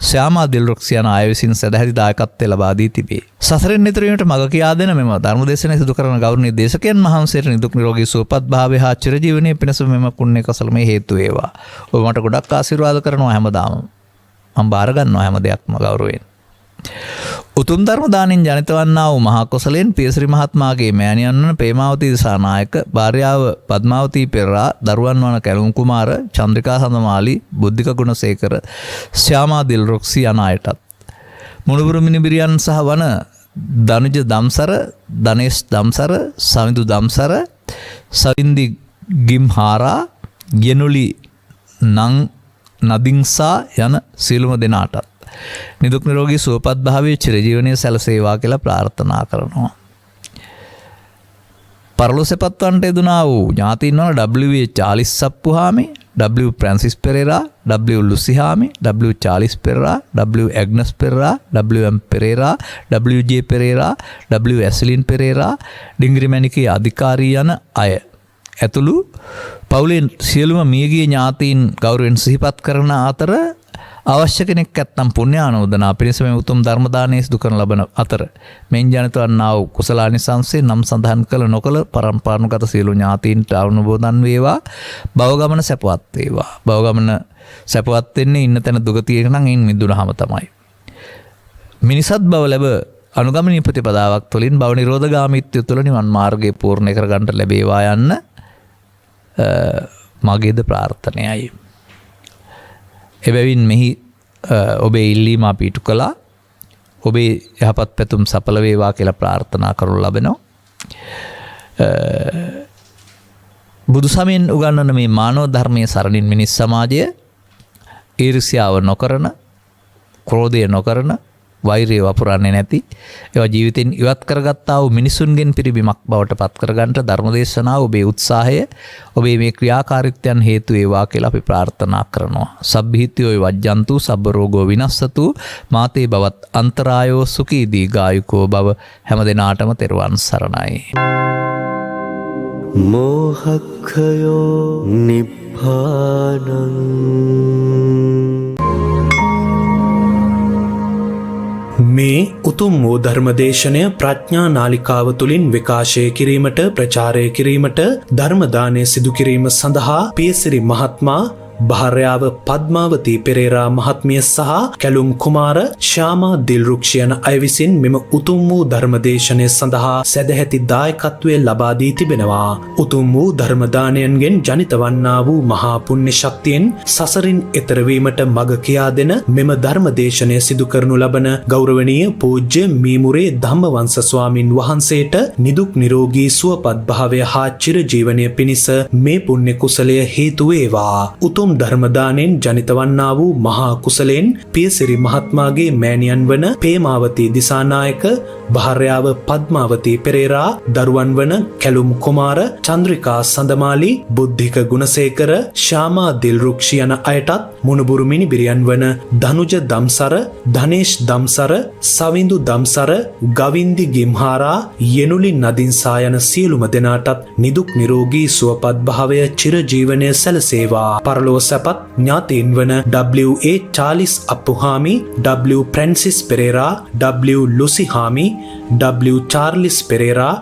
ශ්‍යාමා දිල්රුක්ස් යන අය විසින් සදැහැති දායකත්වය ලබා දී තිබේ. සසරෙන් නිතර වීමට මඟ කියා දෙන මෙම ධර්ම දේශනය සිදු කරන ගෞරවනීය දේශකයන් වහන්සේට නිදුක් නිරෝගී සුවපත් භාවය හා චිරජීවනයේ පිණිස මෙම පුණ්‍ය කුසල මේ හේතු වේවා. ඔබ මට ගොඩක් ආශිර්වාද කරනවා හැමදාම. මම බාර ගන්නවා හැම දෙයක්ම ගෞරවයෙන්. උතුම් ධර්ම දානෙන් ජනිත වන්නා වූ මහා කුසලෙන් පියසිරි මහත්මයාගේ මෑණියන් වන ප්‍රේමාවති දිසානායක, භාර්යාව පද්මාවති පෙරේරා, දරුවන් වන කැලුම් කුමාර, චන්ද්‍රිකා සඳමාලි, බුද්ධික ගුණසේකර, ශ්‍යාමා දිල්රුක්ස් යන අයටත් මුණුබුරු මිනිබිරියන් සහ වන දනුජ දම්සර, දනේෂ් දම්සර, සමිඳු දම්සර, සවින්දි ගිම්හාරා, යෙනුලි නදින්සා යන සියලුම දෙනාටත් නිදුක් නිරෝගී සුවපත් භාවයේ චිරජීවනයේ සැලසේවා කියලා ප්‍රාර්ථනා කරනවා. පරලෝසෙපත්වන්ට යෙදුනා වූ ඥාතීන් වන W. Charles Sappuhami, W. ප්‍රැන්සිස් Perera, W. Lucyhami, W. Charles Perera, W. Agnes Perera, W. M Perera, W. J Perera, W. Aslin Perera, Dingirimanike Adhikari යන අය ඇතුළු පවුලේ සියලුම මියගිය ඥාතීන් ගෞරවයෙන් සිහිපත් කරන අතර අවශ්‍ය කෙනෙක් ඇත්නම් පුණ්‍යානුමෝදනා පිණිස මේ උතුම් ධර්ම දානයේ සිදු කරන ලබන අතර මෙන් ජනිත වන්නා වූ කුසලානිසංසයෙන් නම් සඳහන් කළ නොකළ පරම්පරානුගත සියලු ඥාතීන්ට අනුමෝදන් වේවා. භව ගමන සැපවත් වේවා. භව ගමන සැපවත් වෙන්නේ ඉන්න තැන දුගතියක නම් ඉන් මිදුනහම තමයි. මිනිසත් බව ලැබ අනුගමනීය ප්‍රතිපදාවක් තුළින් භව නිරෝධගාමීත්වය තුළ නිවන් මාර්ගය පූර්ණ කරගන්නට ලැබේවා යන්න මගේද ප්‍රාර්ථනයයි. එබැවින් මෙහි ඔබේ ඉල්ලීම අපි ඉටු කළා. ඔබේ යහපත් පැතුම් සඵල වේවා කියලා ප්‍රාර්ථනා කරනු ලබනවා. බුදු සමයෙන් උගන්වන මේ මානව ධර්මයේ සරණින් මිනිස් සමාජය ඊර්ෂ්‍යාව නොකරන, ක්‍රෝධය නොකරන, වෛරය වපුරන්නේ නැති ඒවා ජීවිතෙන් ඉවත් කරගත්තා වූ මිනිසුන්ගෙන් පිරිබිමක් බවට පත් කරගන්නට ධර්මදේශනාව ඔබේ උත්සාහය ඔබේ මේ ක්‍රියාකාරීත්වයන් හේතු වේවා කියලා අපි ප්‍රාර්ථනා කරනවා. සබ්බීතියෝ වජ්ජන්තු සබ්බ රෝගෝ විනස්සතු මාතේ බවත් අන්තරායෝ සුඛී දීඝායුකෝ භව හැම දිනාටම තෙරුවන් සරණයි. මෝහක්ඛයෝ නිබ්බානං මේ උතුම් වූ ධර්මදේශනය ප්‍රඥා නාලිකාව තුළින් විකාශය කිරීමට ප්‍රචාරය කිරීමට ධර්මදානය සිදු කිරීම සඳහා පියසිරි මහත්මයා භාර්යාව පද්මාවතී පෙරේරා මහත්මිය සහ කැලුම් කුමාර ශ්‍යාමා දිල්රුක්ෂ යන අය විසින් මෙම උතුම් වූ ධර්මදේශනය සඳහා සැදැහැති දායකත්වය ලබා දී තිබෙනවා. උතුම් වූ ධර්මදානයන්ගෙන් ජනිත වන්නා වූ මහා පුණ්‍ය ශක්තියෙන් සසරින් එතර වීමට මඟ කියා දෙන මෙම ධර්මදේශනය සිදු කරනු ලබන ගෞරවනීය පූජ්‍ය මීමුරේ ධම්මවංශ ස්වාමින් වහන්සේට නිදුක් නිරෝගී සුවපත් භාවය හා චිරජීවනය පිණිස මේ පුණ්‍ය කුසලය හේතු වේවා. උතුම් ධර්මදානෙන් ජනිත වන්නා වූ මහා කුසලෙන් පියසිරි මහත්මයාගේ මෑණියන් වන පේමාවතී දිසානායක, භාර්යාව පද්මාවතී පෙරේරා, දරුවන් වන කැලුම් කුමාර, චන්ද්‍රිකා සඳමාලි, බුද්ධික ගුණසේකර, ශ්‍යාමා දිල්රුක්ෂ යන අයටත් මුණුබුරු මිනිබිරියන් වන ධනුජ දම්සර, ධනේෂ් දම්සර, සවිඳු දම්සර, ගවින්දි ගිම්හාරා, යෙනුලි නදින්සා යන සියලුම දෙනාටත් නිදුක් නිරෝගී සුවපත් භාවය චිරජීවනය සැලසේවා. පරලොව සැපත් ඥාතීන් වන W.A. චාලිස් Appuhami, W. ප්‍රැන්සිස් Perera, W. ලුසි Hami, W. Charles Perera,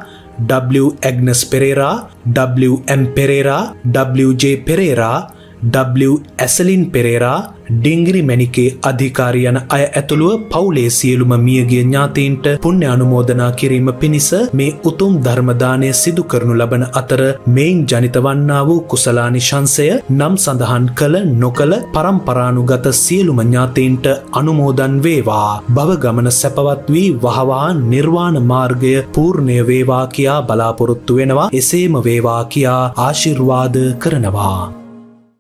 W. Agnes Perera, W. M. Perera, W. J. Perera, W. ඇසලින් Perera, Dingiri Manike Adhikari යන අය ඇතුළුව පවුලේ සියලුම මියගිය ඥාතීන්ට පුණ්‍ය අනුමෝදනා කිරීම පිණිස මේ උතුම් ධර්ම දානය සිදු කරනු ලබන අතර මේන් ජනිත වන්නා වූ කුසලානිශංසය නම් සඳහන් කළ නොකළ පරම්පරානුගත සියලුම ඥාතීන්ට අනුමෝදන් වේවා. භව ගමන සැපවත් වී වහවා නිර්වාණ මාර්ගය පූර්ණය වේවා කියා බලාපොරොත්තු වෙනවා. එසේම වේවා කියා ආශිර්වාද කරනවා.